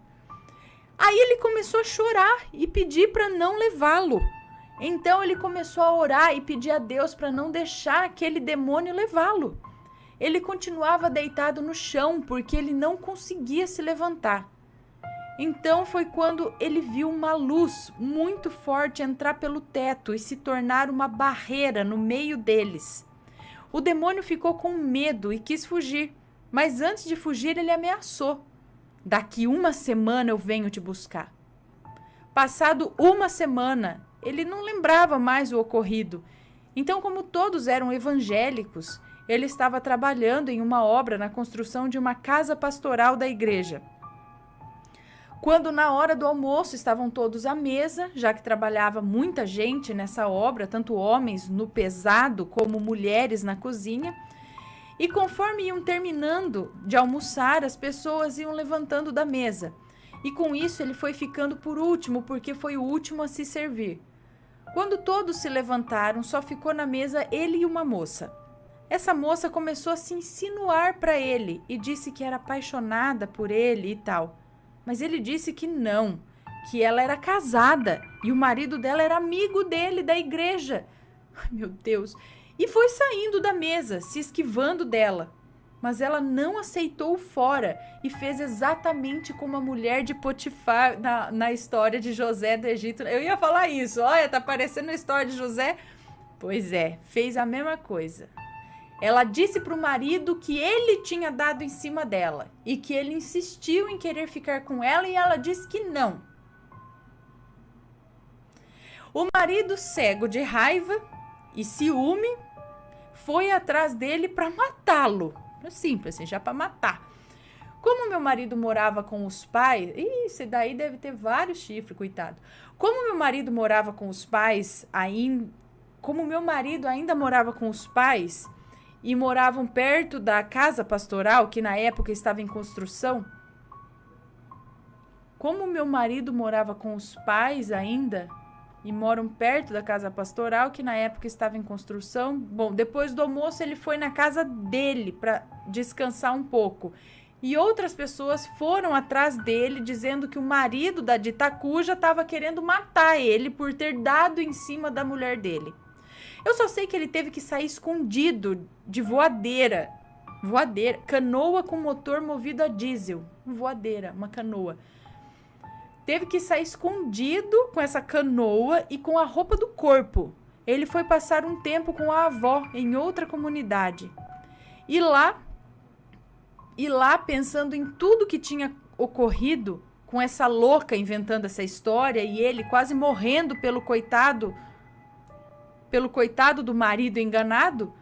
S3: Aí ele começou a chorar e pedir para não levá-lo. Então ele começou a orar e pedir a Deus para não deixar aquele demônio levá-lo. Ele continuava deitado no chão porque ele não conseguia se levantar. Então foi quando ele viu uma luz muito forte entrar pelo teto e se tornar uma barreira no meio deles. O demônio ficou com medo e quis fugir, mas antes de fugir ele ameaçou: daqui 1 semana eu venho te buscar. Passado 1 semana, ele não lembrava mais o ocorrido. Então, como todos eram evangélicos, ele estava trabalhando em uma obra na construção de uma casa pastoral da igreja. Quando na hora do almoço estavam todos à mesa, já que trabalhava muita gente nessa obra, tanto homens no pesado como mulheres na cozinha, e conforme iam terminando de almoçar, as pessoas iam levantando da mesa. E com isso ele foi ficando por último, porque foi o último a se servir. Quando todos se levantaram, só ficou na mesa ele e uma moça. Essa moça começou a se insinuar para ele e disse que era apaixonada por ele e tal. Mas ele disse que não, que ela era casada e o marido dela era amigo dele da igreja. Ai, meu Deus! E foi saindo da mesa, se esquivando dela. Mas ela não aceitou fora e fez exatamente como a mulher de Potifar na história de José do Egito. Eu ia falar isso, olha, tá parecendo a história de José. Pois é, fez a mesma coisa. Ela disse para o marido que ele tinha dado em cima dela e que ele insistiu em querer ficar com ela e ela disse que não. O marido, cego de raiva e ciúme, foi atrás dele para matá-lo. Simples, assim, já para matar. Como meu marido morava com os pais... Esse daí deve ter vários chifres, coitado. Como meu marido morava com os pais, como meu marido ainda morava com os pais e moravam perto da casa pastoral, que na época estava em construção, como meu marido morava com os pais ainda e moram perto da casa pastoral, que na época estava em construção, bom, depois do almoço ele foi na casa dele para descansar um pouco. E outras pessoas foram atrás dele, dizendo que o marido da dita cuja estava querendo matar ele por ter dado em cima da mulher dele. Eu só sei que ele teve que sair escondido de voadeira, canoa com motor movido a diesel, voadeira, uma canoa. Teve que sair escondido com essa canoa e com a roupa do corpo. Ele foi passar um tempo com a avó em outra comunidade. E lá, pensando em tudo que tinha ocorrido, com essa louca inventando essa história e ele quase morrendo pelo coitado do marido enganado,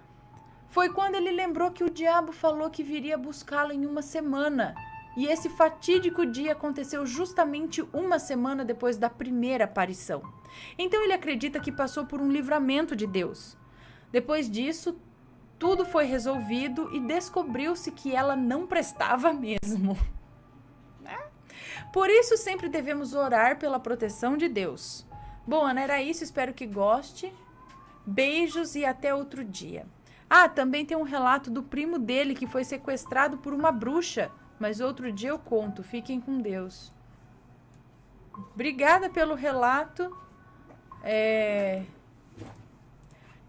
S3: foi quando ele lembrou que o diabo falou que viria buscá-lo em 1 semana. E esse fatídico dia aconteceu justamente 1 semana depois da primeira aparição. Então ele acredita que passou por um livramento de Deus. Depois disso, tudo foi resolvido e descobriu-se que ela não prestava mesmo. Por isso sempre devemos orar pela proteção de Deus. Bom, Ana, era isso, espero que goste. Beijos e até outro dia. Também tem um relato do primo dele que foi sequestrado por uma bruxa, mas outro dia eu conto. Fiquem com Deus. Obrigada pelo relato.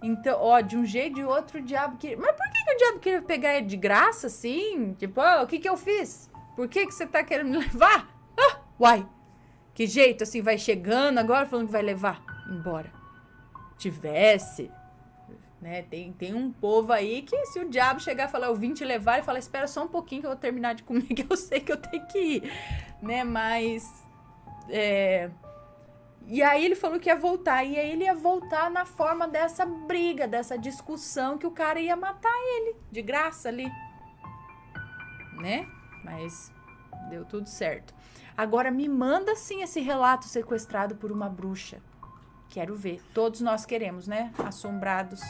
S3: Então, de um jeito ou de outro o diabo queria... Mas por que o diabo queria pegar ele de graça, assim? Tipo, o que eu fiz? Por que você tá querendo me levar? Uai, que jeito, assim, vai chegando agora falando que vai levar embora. Tivesse, né? Tem um povo aí que se o diabo chegar e falar, eu vim te levar, e falar, espera só um pouquinho que eu vou terminar de comer, que eu sei que eu tenho que ir, né? Mas, e aí ele falou que ia voltar, e aí ele ia voltar na forma dessa briga, dessa discussão, que o cara ia matar ele, de graça ali, né? Mas deu tudo certo. Agora me manda sim esse relato sequestrado por uma bruxa. Quero ver. Todos nós queremos, né? Assombrados.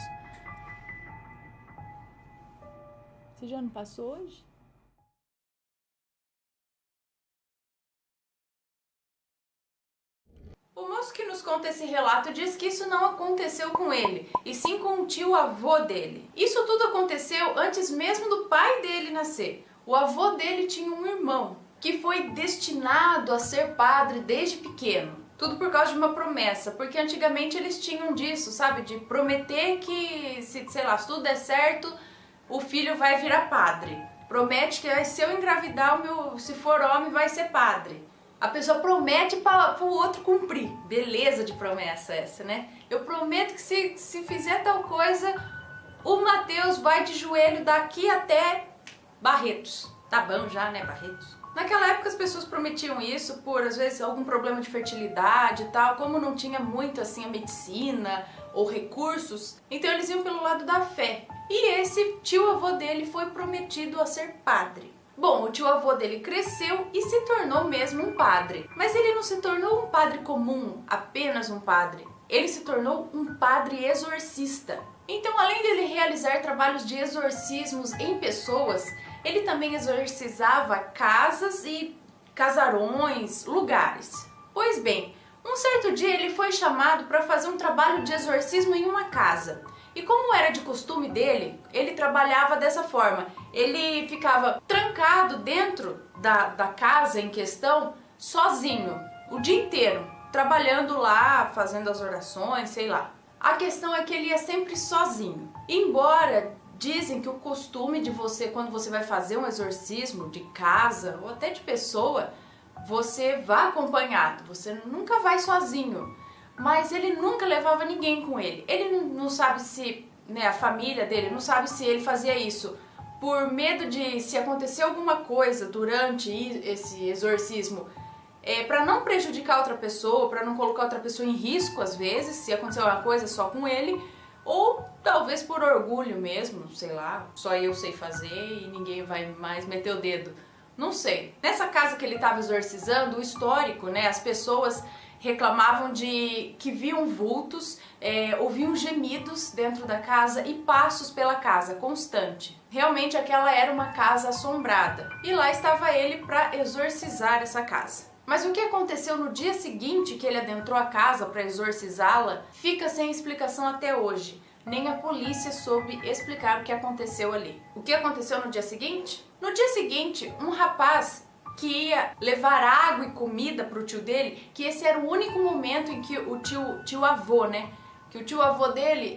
S3: Você já não passou hoje? O moço que nos conta esse relato diz que isso não aconteceu com ele, e sim com o tio avô dele. Isso tudo aconteceu antes mesmo do pai dele nascer. O avô dele tinha um irmão que foi destinado a ser padre desde pequeno. Tudo por causa de uma promessa, porque antigamente eles tinham disso, sabe? De prometer que, se tudo der certo, o filho vai virar padre. Promete que se eu engravidar, se for homem, vai ser padre. A pessoa promete para o outro cumprir. Beleza de promessa essa, né? Eu prometo que se fizer tal coisa, o Matheus vai de joelho daqui até Barretos. Tá bom já, né, Barretos? Naquela época as pessoas prometiam isso por, às vezes, algum problema de fertilidade e tal. Como não tinha muito, assim, a medicina ou recursos, então eles iam pelo lado da fé. E esse tio-avô dele foi prometido a ser padre. Bom, o tio-avô dele cresceu e se tornou mesmo um padre. Mas ele não se tornou um padre comum, apenas um padre. Ele se tornou um padre exorcista. Então, além dele realizar trabalhos de exorcismos em pessoas, ele também exorcizava casas e casarões, lugares. Pois bem, um certo dia ele foi chamado para fazer um trabalho de exorcismo em uma casa. E como era de costume dele, ele trabalhava dessa forma. Ele ficava trancado dentro da casa em questão, sozinho, o dia inteiro, trabalhando lá, fazendo as orações, sei lá. A questão é que ele ia sempre sozinho. Embora dizem que o costume de você, quando você vai fazer um exorcismo de casa ou até de pessoa, você vá acompanhado, você nunca vai sozinho. Mas ele nunca levava ninguém com ele. Ele não sabe se, né, a família dele não sabe se ele fazia isso por medo de, se acontecer alguma coisa durante esse exorcismo, para não prejudicar outra pessoa, para não colocar outra pessoa em risco às vezes, se acontecer alguma coisa só com ele, ou talvez por orgulho mesmo, sei lá, só eu sei fazer e ninguém vai mais meter o dedo. Não sei. Nessa casa que ele estava exorcizando, o histórico, né, as pessoas reclamavam de que viam vultos, ouviam gemidos dentro da casa e passos pela casa, constante. Realmente aquela era uma casa assombrada. E lá estava ele para exorcizar essa casa. Mas o que aconteceu no dia seguinte que ele adentrou a casa para exorcizá-la fica sem explicação até hoje. Nem a polícia soube explicar o que aconteceu ali. O que aconteceu no dia seguinte? No dia seguinte, um rapaz que ia levar água e comida para o tio dele, que esse era o único momento em que o tio-avô, né? Que o tio-avô dele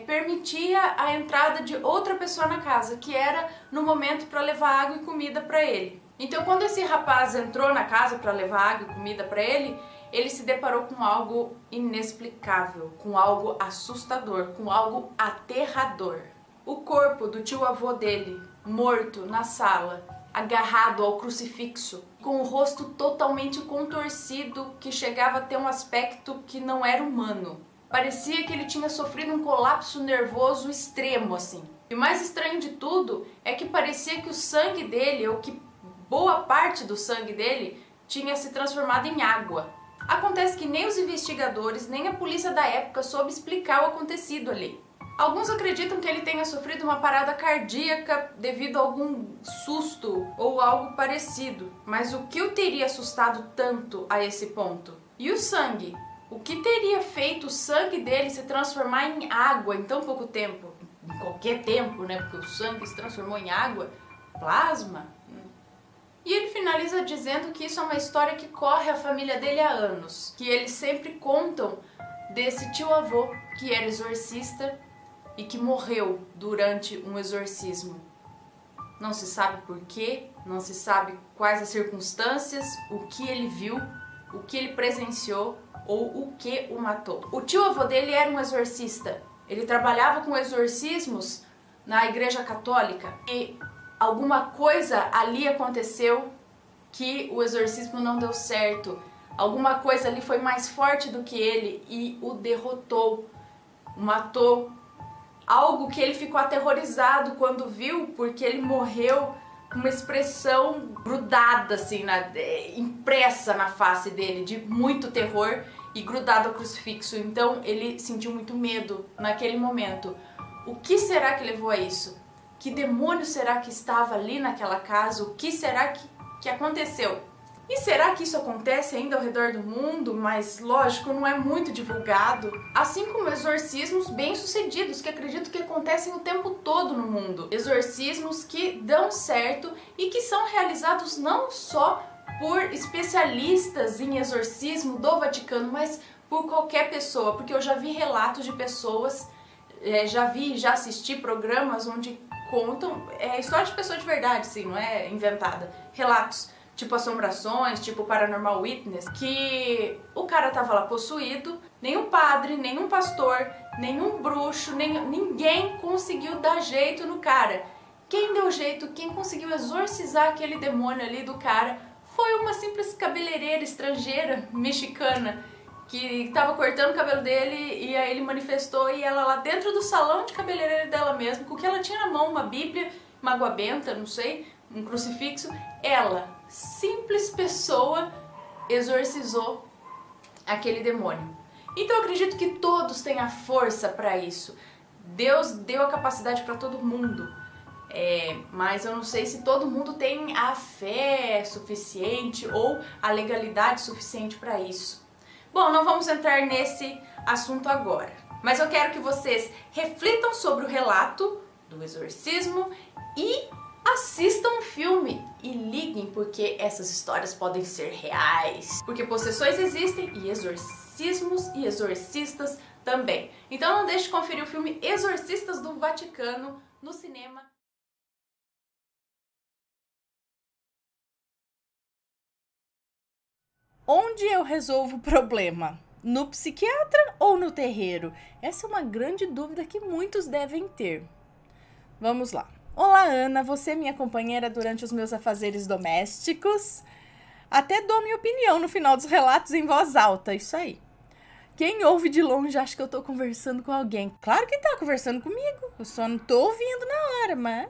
S3: permitia a entrada de outra pessoa na casa, que era no momento para levar água e comida para ele. Então, quando esse rapaz entrou na casa para levar água e comida para ele, ele se deparou com algo inexplicável, com algo assustador, com algo aterrador. O corpo do tio-avô dele, morto na sala, agarrado ao crucifixo, com o rosto totalmente contorcido, que chegava a ter um aspecto que não era humano. Parecia que ele tinha sofrido um colapso nervoso extremo, assim. E o mais estranho de tudo é que parecia que o sangue dele, ou que boa parte do sangue dele, tinha se transformado em água. Acontece que nem os investigadores, nem a polícia da época soube explicar o acontecido ali. Alguns acreditam que ele tenha sofrido uma parada cardíaca devido a algum susto ou algo parecido. Mas o que o teria assustado tanto a esse ponto? E o sangue? O que teria feito o sangue dele se transformar em água em tão pouco tempo? Em qualquer tempo, né? Porque o sangue se transformou em água. Plasma? E ele finaliza dizendo que isso é uma história que corre a família dele há anos. Que eles sempre contam desse tio-avô que era exorcista e que morreu durante um exorcismo. Não se sabe por quê, não se sabe quais as circunstâncias, o que ele viu, o que ele presenciou ou o que o matou. O tio-avô dele era um exorcista. Ele trabalhava com exorcismos na Igreja Católica e alguma coisa ali aconteceu que o exorcismo não deu certo. Alguma coisa ali foi mais forte do que ele e o derrotou, matou. Algo que ele ficou aterrorizado quando viu, porque ele morreu com uma expressão grudada, assim, impressa na face dele, de muito terror e grudado ao crucifixo. Então ele sentiu muito medo naquele momento. O que será que levou a isso? Que demônio será que estava ali naquela casa? O que será que aconteceu? E será que isso acontece ainda ao redor do mundo? Mas, lógico, não é muito divulgado. Assim como exorcismos bem-sucedidos, que acredito que acontecem o tempo todo no mundo. Exorcismos que dão certo e que são realizados não só por especialistas em exorcismo do Vaticano, mas por qualquer pessoa. Porque eu já vi relatos de pessoas, já assisti programas onde contam história de pessoa de verdade, sim, não é inventada. Relatos tipo assombrações, tipo Paranormal Witness, que o cara tava lá possuído, nenhum padre, nenhum pastor, nenhum bruxo, ninguém conseguiu dar jeito no cara. Quem deu jeito, quem conseguiu exorcizar aquele demônio ali do cara foi uma simples cabeleireira estrangeira, mexicana, que tava cortando o cabelo dele e aí ele manifestou e ela lá dentro do salão de cabeleireiro dela mesma, com o que ela tinha na mão, uma bíblia, uma água benta, não sei, um crucifixo, ela, simples pessoa, exorcizou aquele demônio. Então eu acredito que todos têm a força para isso. Deus deu a capacidade para todo mundo. Mas eu não sei se todo mundo tem a fé suficiente ou a legalidade suficiente para isso. Bom, não vamos entrar nesse assunto agora, mas eu quero que vocês reflitam sobre o relato do exorcismo e assistam o filme e liguem, porque essas histórias podem ser reais, porque possessões existem e exorcismos e exorcistas também. Então não deixe de conferir o filme Exorcistas do Vaticano no cinema.
S1: Onde eu resolvo o problema? No psiquiatra ou no terreiro? Essa é uma grande dúvida que muitos devem ter. Vamos lá. Olá, Ana, você é minha companheira durante os meus afazeres domésticos. Até dou minha opinião no final dos relatos em voz alta, isso aí. Quem ouve de longe acha que eu tô conversando com alguém. Claro que tá conversando comigo, eu só não tô ouvindo na hora, mas...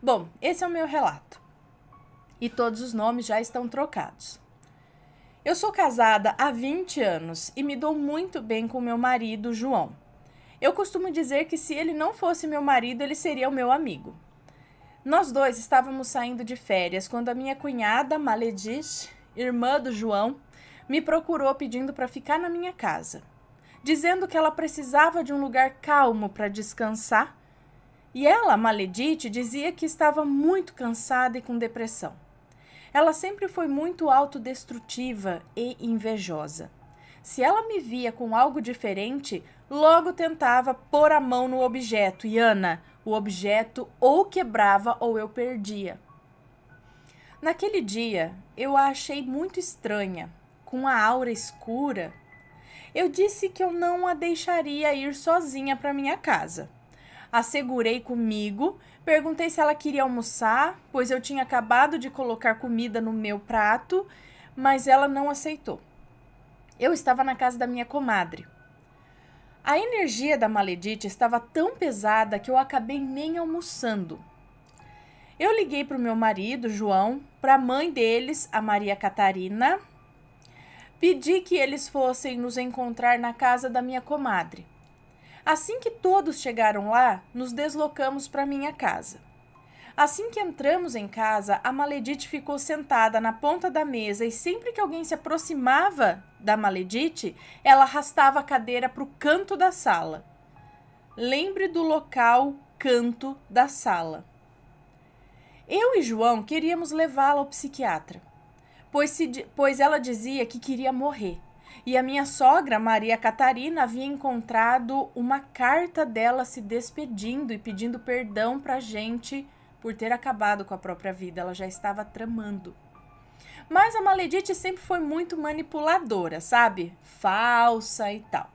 S1: Bom, esse é o meu relato. E todos os nomes já estão trocados. Eu sou casada há 20 anos e me dou muito bem com meu marido, João. Eu costumo dizer que se ele não fosse meu marido, ele seria o meu amigo. Nós dois estávamos saindo de férias quando a minha cunhada, Maledite, irmã do João, me procurou pedindo para ficar na minha casa, dizendo que ela precisava de um lugar calmo para descansar. E ela, Maledite, dizia que estava muito cansada e com depressão. Ela sempre foi muito autodestrutiva e invejosa. Se ela me via com algo diferente, logo tentava pôr a mão no objeto e, Ana, o objeto ou quebrava ou eu perdia. Naquele dia, eu a achei muito estranha, com a aura escura. Eu disse que eu não a deixaria ir sozinha para minha casa. A segurei comigo, perguntei se ela queria almoçar, pois eu tinha acabado de colocar comida no meu prato, mas ela não aceitou. Eu estava na casa da minha comadre. A energia da Maledite estava tão pesada que eu acabei nem almoçando. Eu liguei para o meu marido, João, para a mãe deles, a Maria Catarina, pedi que eles fossem nos encontrar na casa da minha comadre. Assim que todos chegaram lá, nos deslocamos para minha casa. Assim que entramos em casa, a Maledite ficou sentada na ponta da mesa e sempre que alguém se aproximava da Maledite, ela arrastava a cadeira para o canto da sala. Lembre do local canto da sala. Eu e João queríamos levá-la ao psiquiatra, pois ela dizia que queria morrer. E a minha sogra, Maria Catarina, havia encontrado uma carta dela se despedindo e pedindo perdão pra gente por ter acabado com a própria vida. Ela já estava tramando. Mas a Maledite sempre foi muito manipuladora, sabe? Falsa e tal.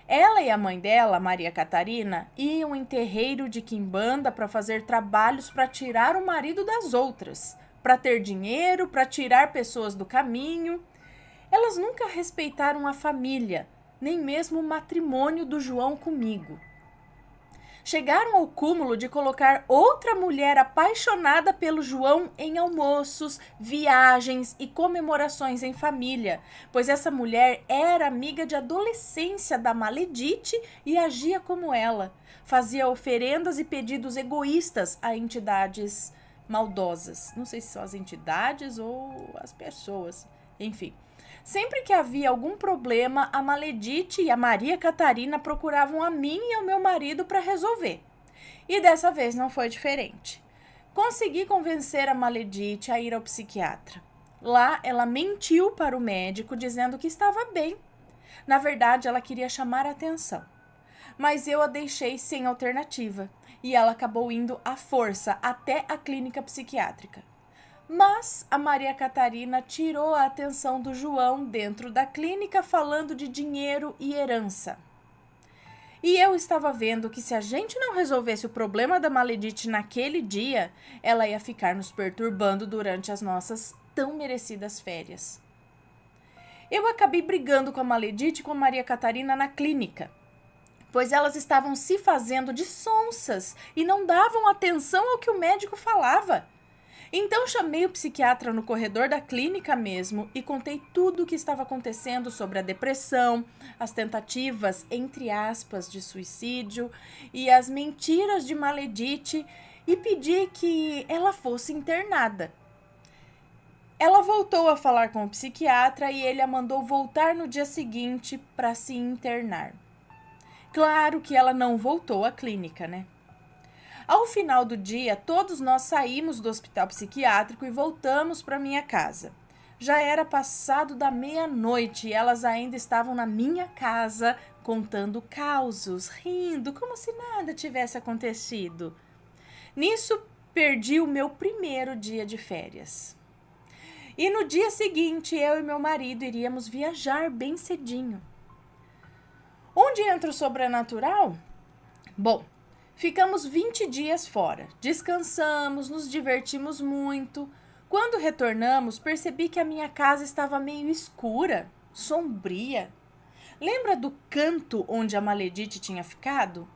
S1: Ela e a mãe dela, Maria Catarina, iam em terreiro de quimbanda para fazer trabalhos para tirar o marido das outras, para ter dinheiro, para tirar pessoas do caminho. Elas nunca respeitaram a família, nem mesmo o matrimônio do João comigo. Chegaram ao cúmulo de colocar outra mulher apaixonada pelo João em almoços, viagens e comemorações em família, pois essa mulher era amiga de adolescência da Maledite e agia como ela. Fazia oferendas e pedidos egoístas a entidades maldosas. Não sei se são as entidades ou as pessoas, enfim. Sempre que havia algum problema, a Maledite e a Maria Catarina procuravam a mim e ao meu marido para resolver. E dessa vez não foi diferente. Consegui convencer a Maledite a ir ao psiquiatra. Lá, ela mentiu para o médico dizendo que estava bem. Na verdade, ela queria chamar a atenção. Mas eu a deixei sem alternativa e ela acabou indo à força até a clínica psiquiátrica.
S3: Mas a Maria Catarina tirou a atenção do João dentro da clínica falando de dinheiro e herança. E eu estava vendo que se a gente não resolvesse o problema da Maledite naquele dia, ela ia ficar nos perturbando durante as nossas tão merecidas férias. Eu acabei brigando com a Maledite e com a Maria Catarina na clínica, pois elas estavam se fazendo de sonsas e não davam atenção ao que o médico falava. Então chamei o psiquiatra no corredor da clínica mesmo e contei tudo o que estava acontecendo sobre a depressão, as tentativas, entre aspas, de suicídio e as mentiras de Maledite e pedi que ela fosse internada. Ela voltou a falar com o psiquiatra e ele a mandou voltar no dia seguinte para se internar. Claro que ela não voltou à clínica, né? Ao final do dia, todos nós saímos do hospital psiquiátrico e voltamos para minha casa. Já era passado da meia-noite e elas ainda estavam na minha casa, contando causos, rindo, como se nada tivesse acontecido. Nisso, perdi o meu primeiro dia de férias. E no dia seguinte, eu e meu marido iríamos viajar bem cedinho. Onde entra o sobrenatural? Bom, ficamos 20 dias fora, descansamos, nos divertimos muito. Quando retornamos, percebi que a minha casa estava meio escura, sombria. Lembra do canto onde a Maledite tinha ficado?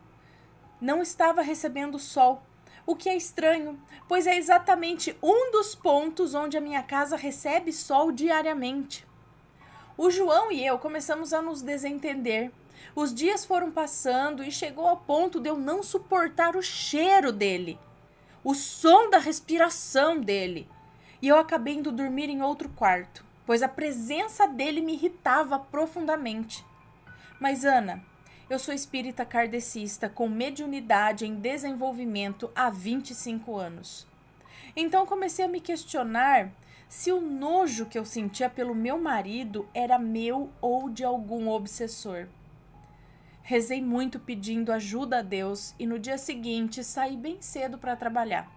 S3: Não estava recebendo sol, o que é estranho, pois é exatamente um dos pontos onde a minha casa recebe sol diariamente. O João e eu começamos a nos desentender. Os dias foram passando e chegou ao ponto de eu não suportar o cheiro dele, o som da respiração dele. E eu acabei indo dormir em outro quarto, pois a presença dele me irritava profundamente. Mas, Ana, eu sou espírita kardecista com mediunidade em desenvolvimento há 25 anos. Então comecei a me questionar se o nojo que eu sentia pelo meu marido era meu ou de algum obsessor. Rezei muito pedindo ajuda a Deus e no dia seguinte saí bem cedo para trabalhar.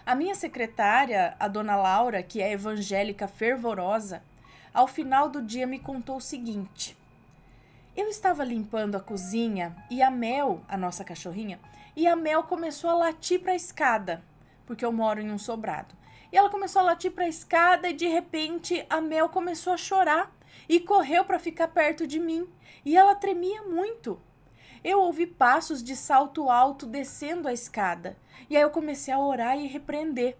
S3: A minha secretária, a dona Laura, que é evangélica fervorosa, ao final do dia me contou o seguinte. Eu estava limpando a cozinha e a Mel, a nossa cachorrinha, e a Mel começou a latir para a escada, porque eu moro em um sobrado. E ela começou a latir para a escada e de repente a Mel começou a chorar e correu para ficar perto de mim. E ela tremia muito. Eu ouvi passos de salto alto descendo a escada. E aí eu comecei a orar e repreender.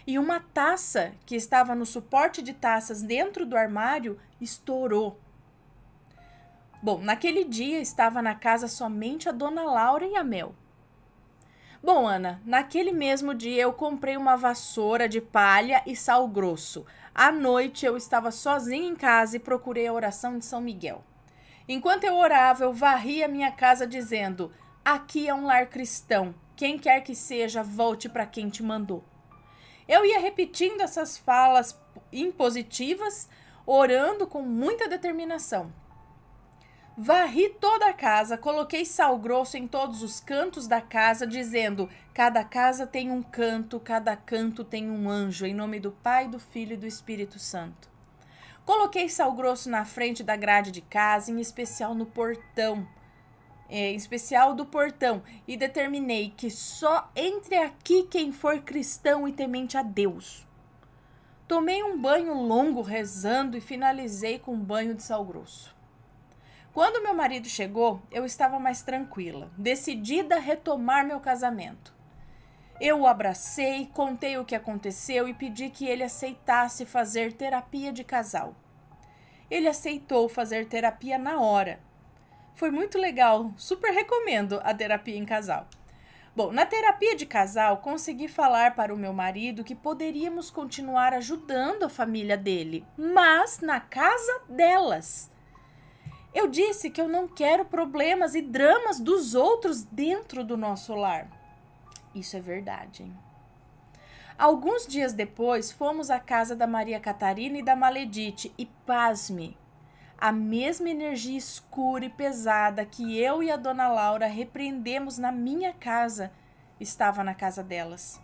S3: E uma taça que estava no suporte de taças dentro do armário estourou. Bom, naquele dia estava na casa somente a dona Laura e a Mel. Bom, Ana, naquele mesmo dia eu comprei uma vassoura de palha e sal grosso. À noite eu estava sozinha em casa e procurei a oração de São Miguel. Enquanto eu orava, eu varri a minha casa dizendo, aqui é um lar cristão, quem quer que seja, volte para quem te mandou. Eu ia repetindo essas falas impositivas, orando com muita determinação. Varri toda a casa, coloquei sal grosso em todos os cantos da casa, dizendo, cada casa tem um canto, cada canto tem um anjo, em nome do Pai, do Filho e do Espírito Santo. Coloquei sal grosso na frente da grade de casa, em especial no portão, e determinei que só entre aqui quem for cristão e temente a Deus. Tomei um banho longo rezando e finalizei com um banho de sal grosso. Quando meu marido chegou, eu estava mais tranquila, decidida a retomar meu casamento. Eu o abracei, contei o que aconteceu e pedi que ele aceitasse fazer terapia de casal. Ele aceitou fazer terapia na hora. Foi muito legal, super recomendo a terapia em casal. Bom, na terapia de casal, consegui falar para o meu marido que poderíamos continuar ajudando a família dele, mas na casa delas. Eu disse que eu não quero problemas e dramas dos outros dentro do nosso lar. Isso é verdade, hein? Alguns dias depois, fomos à casa da Maria Catarina e da Maledite e, pasme, a mesma energia escura e pesada que eu e a dona Laura repreendemos na minha casa estava na casa delas.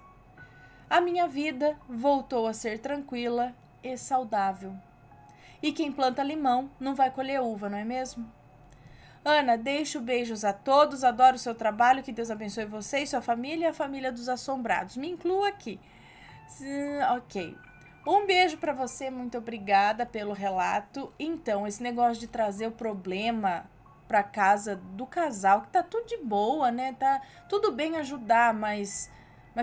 S3: A minha vida voltou a ser tranquila e saudável. E quem planta limão não vai colher uva, não é mesmo? Ana, deixo beijos a todos, adoro o seu trabalho, que Deus abençoe você e sua família e a família dos assombrados. Me inclua aqui. Ok. Um beijo pra você, muito obrigada pelo relato. Então, esse negócio de trazer o problema pra casa do casal, que tá tudo de boa, né? Tá tudo bem ajudar, mas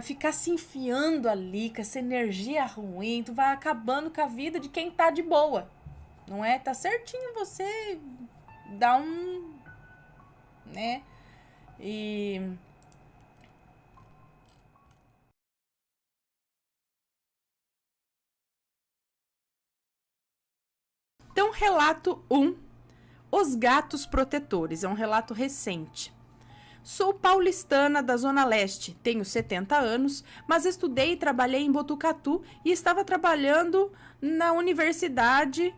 S3: ficar se enfiando ali com essa energia ruim, tu vai acabando com a vida de quem tá de boa, não é? Tá certinho você dar né? Então, relato 1, Os Gatos Protetores. É um relato recente. Sou paulistana da Zona Leste, tenho 70 anos, mas estudei e trabalhei em Botucatu e estava trabalhando na universidade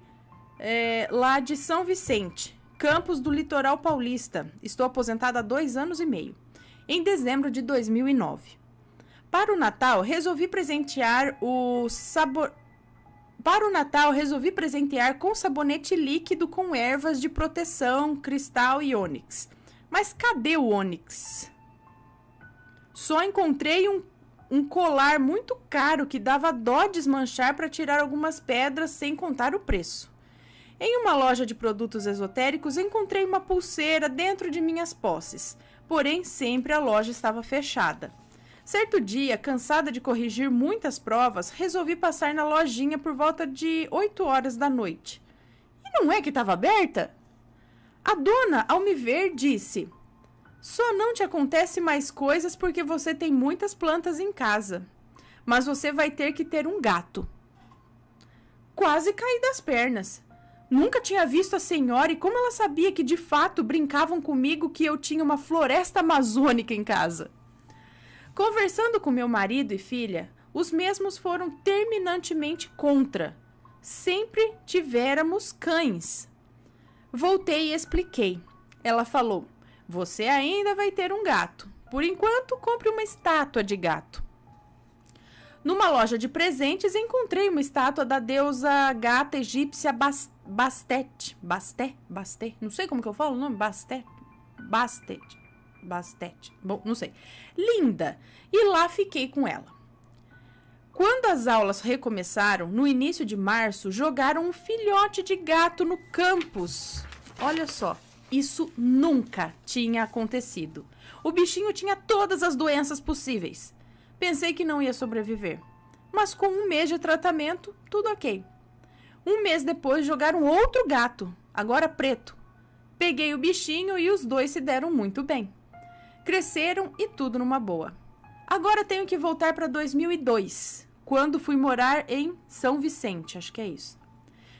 S3: lá de São Vicente, campus do Litoral Paulista. Estou aposentada há 2 anos e meio, em dezembro de 2009. Para o Natal, resolvi presentear com sabonete líquido com ervas de proteção, cristal e ônix. Mas cadê o ônix? Só encontrei um colar muito caro que dava dó desmanchar para tirar algumas pedras sem contar o preço. Em uma loja de produtos esotéricos, encontrei uma pulseira dentro de minhas posses, porém sempre a loja estava fechada. Certo dia, cansada de corrigir muitas provas, resolvi passar na lojinha por volta de 8 horas da noite. E não é que estava aberta? A dona, ao me ver, disse: só não te acontece mais coisas porque você tem muitas plantas em casa, mas você vai ter que ter um gato. Quase caí das pernas. Nunca tinha visto a senhora e como ela sabia que de fato brincavam comigo que eu tinha uma floresta amazônica em casa. Conversando com meu marido e filha, os mesmos foram terminantemente contra. Sempre tivéramos cães. Voltei e expliquei. Ela falou: você ainda vai ter um gato. Por enquanto, compre uma estátua de gato. Numa loja de presentes, encontrei uma estátua da deusa gata egípcia Bastet. Não sei como que eu falo o nome. Bastet. Bom, não sei. Linda. E lá fiquei com ela. Quando as aulas recomeçaram, no início de março, jogaram um filhote de gato no campus. Olha só, isso nunca tinha acontecido. O bichinho tinha todas as doenças possíveis. Pensei que não ia sobreviver. Mas com 1 mês de tratamento, tudo ok. 1 mês depois, jogaram outro gato, agora preto. Peguei o bichinho e os dois se deram muito bem. Cresceram e tudo numa boa. Agora tenho que voltar para 2002, quando fui morar em São Vicente, acho que é isso.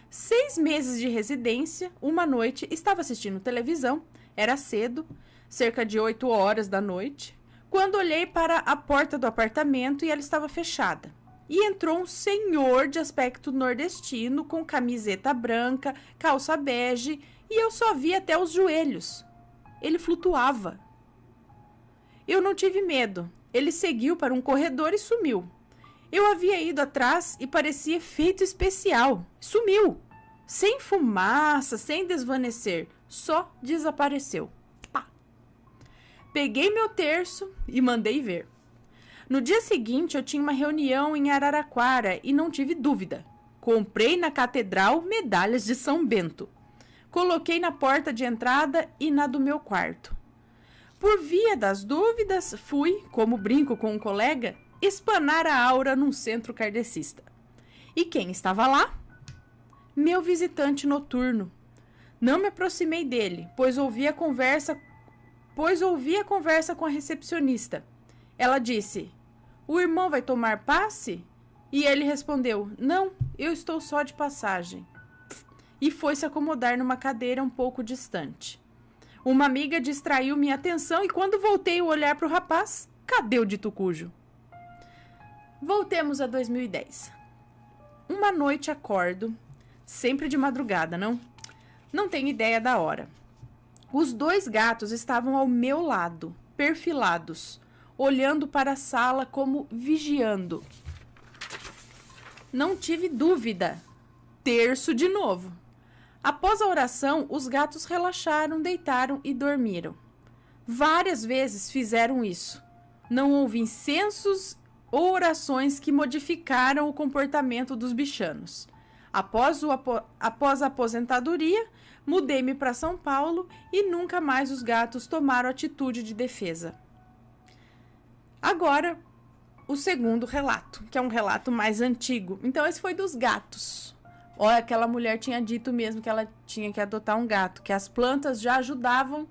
S3: 6 meses de residência, uma noite, estava assistindo televisão, era cedo, cerca de 8 horas da noite, quando olhei para a porta do apartamento e ela estava fechada. E entrou um senhor de aspecto nordestino, com camiseta branca, calça bege, e eu só vi até os joelhos. Ele flutuava. Eu não tive medo. Ele seguiu para um corredor e sumiu. Eu havia ido atrás e parecia efeito especial. Sumiu. Sem fumaça, sem desvanecer. Só desapareceu. Pá. Peguei meu terço e mandei ver. No dia seguinte, eu tinha uma reunião em Araraquara e não tive dúvida. Comprei na catedral medalhas de São Bento. Coloquei na porta de entrada e na do meu quarto. Por via das dúvidas, fui, como brinco com um colega, espanar a aura num centro kardecista. E quem estava lá? Meu visitante noturno. Não me aproximei dele, pois ouvi a conversa com a recepcionista. Ela disse: o irmão vai tomar passe? E ele respondeu: não, eu estou só de passagem. E foi se acomodar numa cadeira um pouco distante. Uma amiga distraiu minha atenção e quando voltei o olhar para o rapaz, cadê o dito cujo? Voltemos a 2010. Uma noite acordo, sempre de madrugada, não? Não tenho ideia da hora. Os 2 gatos estavam ao meu lado, perfilados. olhando para a sala como vigiando. Não tive dúvida. Terço de novo. Após a oração, os gatos relaxaram, deitaram e dormiram. Várias vezes fizeram isso. Não houve incensos ou orações que modificaram o comportamento dos bichanos. Após a aposentadoria, mudei-me para São Paulo e nunca mais os gatos tomaram atitude de defesa. Agora, o segundo relato, que é um relato mais antigo. Então, esse foi dos gatos. Olha, aquela mulher tinha dito mesmo que ela tinha que adotar um gato, que as plantas já ajudavam,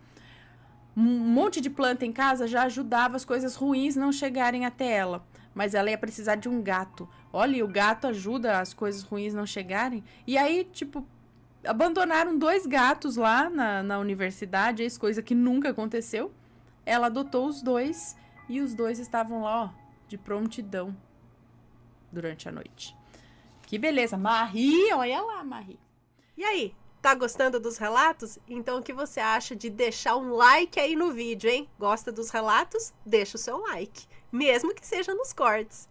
S3: um monte de planta em casa já ajudava as coisas ruins não chegarem até ela. Mas ela ia precisar de um gato. Olha, e o gato ajuda as coisas ruins não chegarem. E aí, tipo, abandonaram 2 gatos lá na universidade, isso coisa que nunca aconteceu. Ela adotou os 2 e os 2 estavam lá, ó, de prontidão durante a noite. Que beleza. Marie, olha lá, Marie.
S2: E aí, tá gostando dos relatos? Então o que você acha de deixar um like aí no vídeo, hein? Gosta dos relatos? Deixa o seu like, mesmo que seja nos cortes.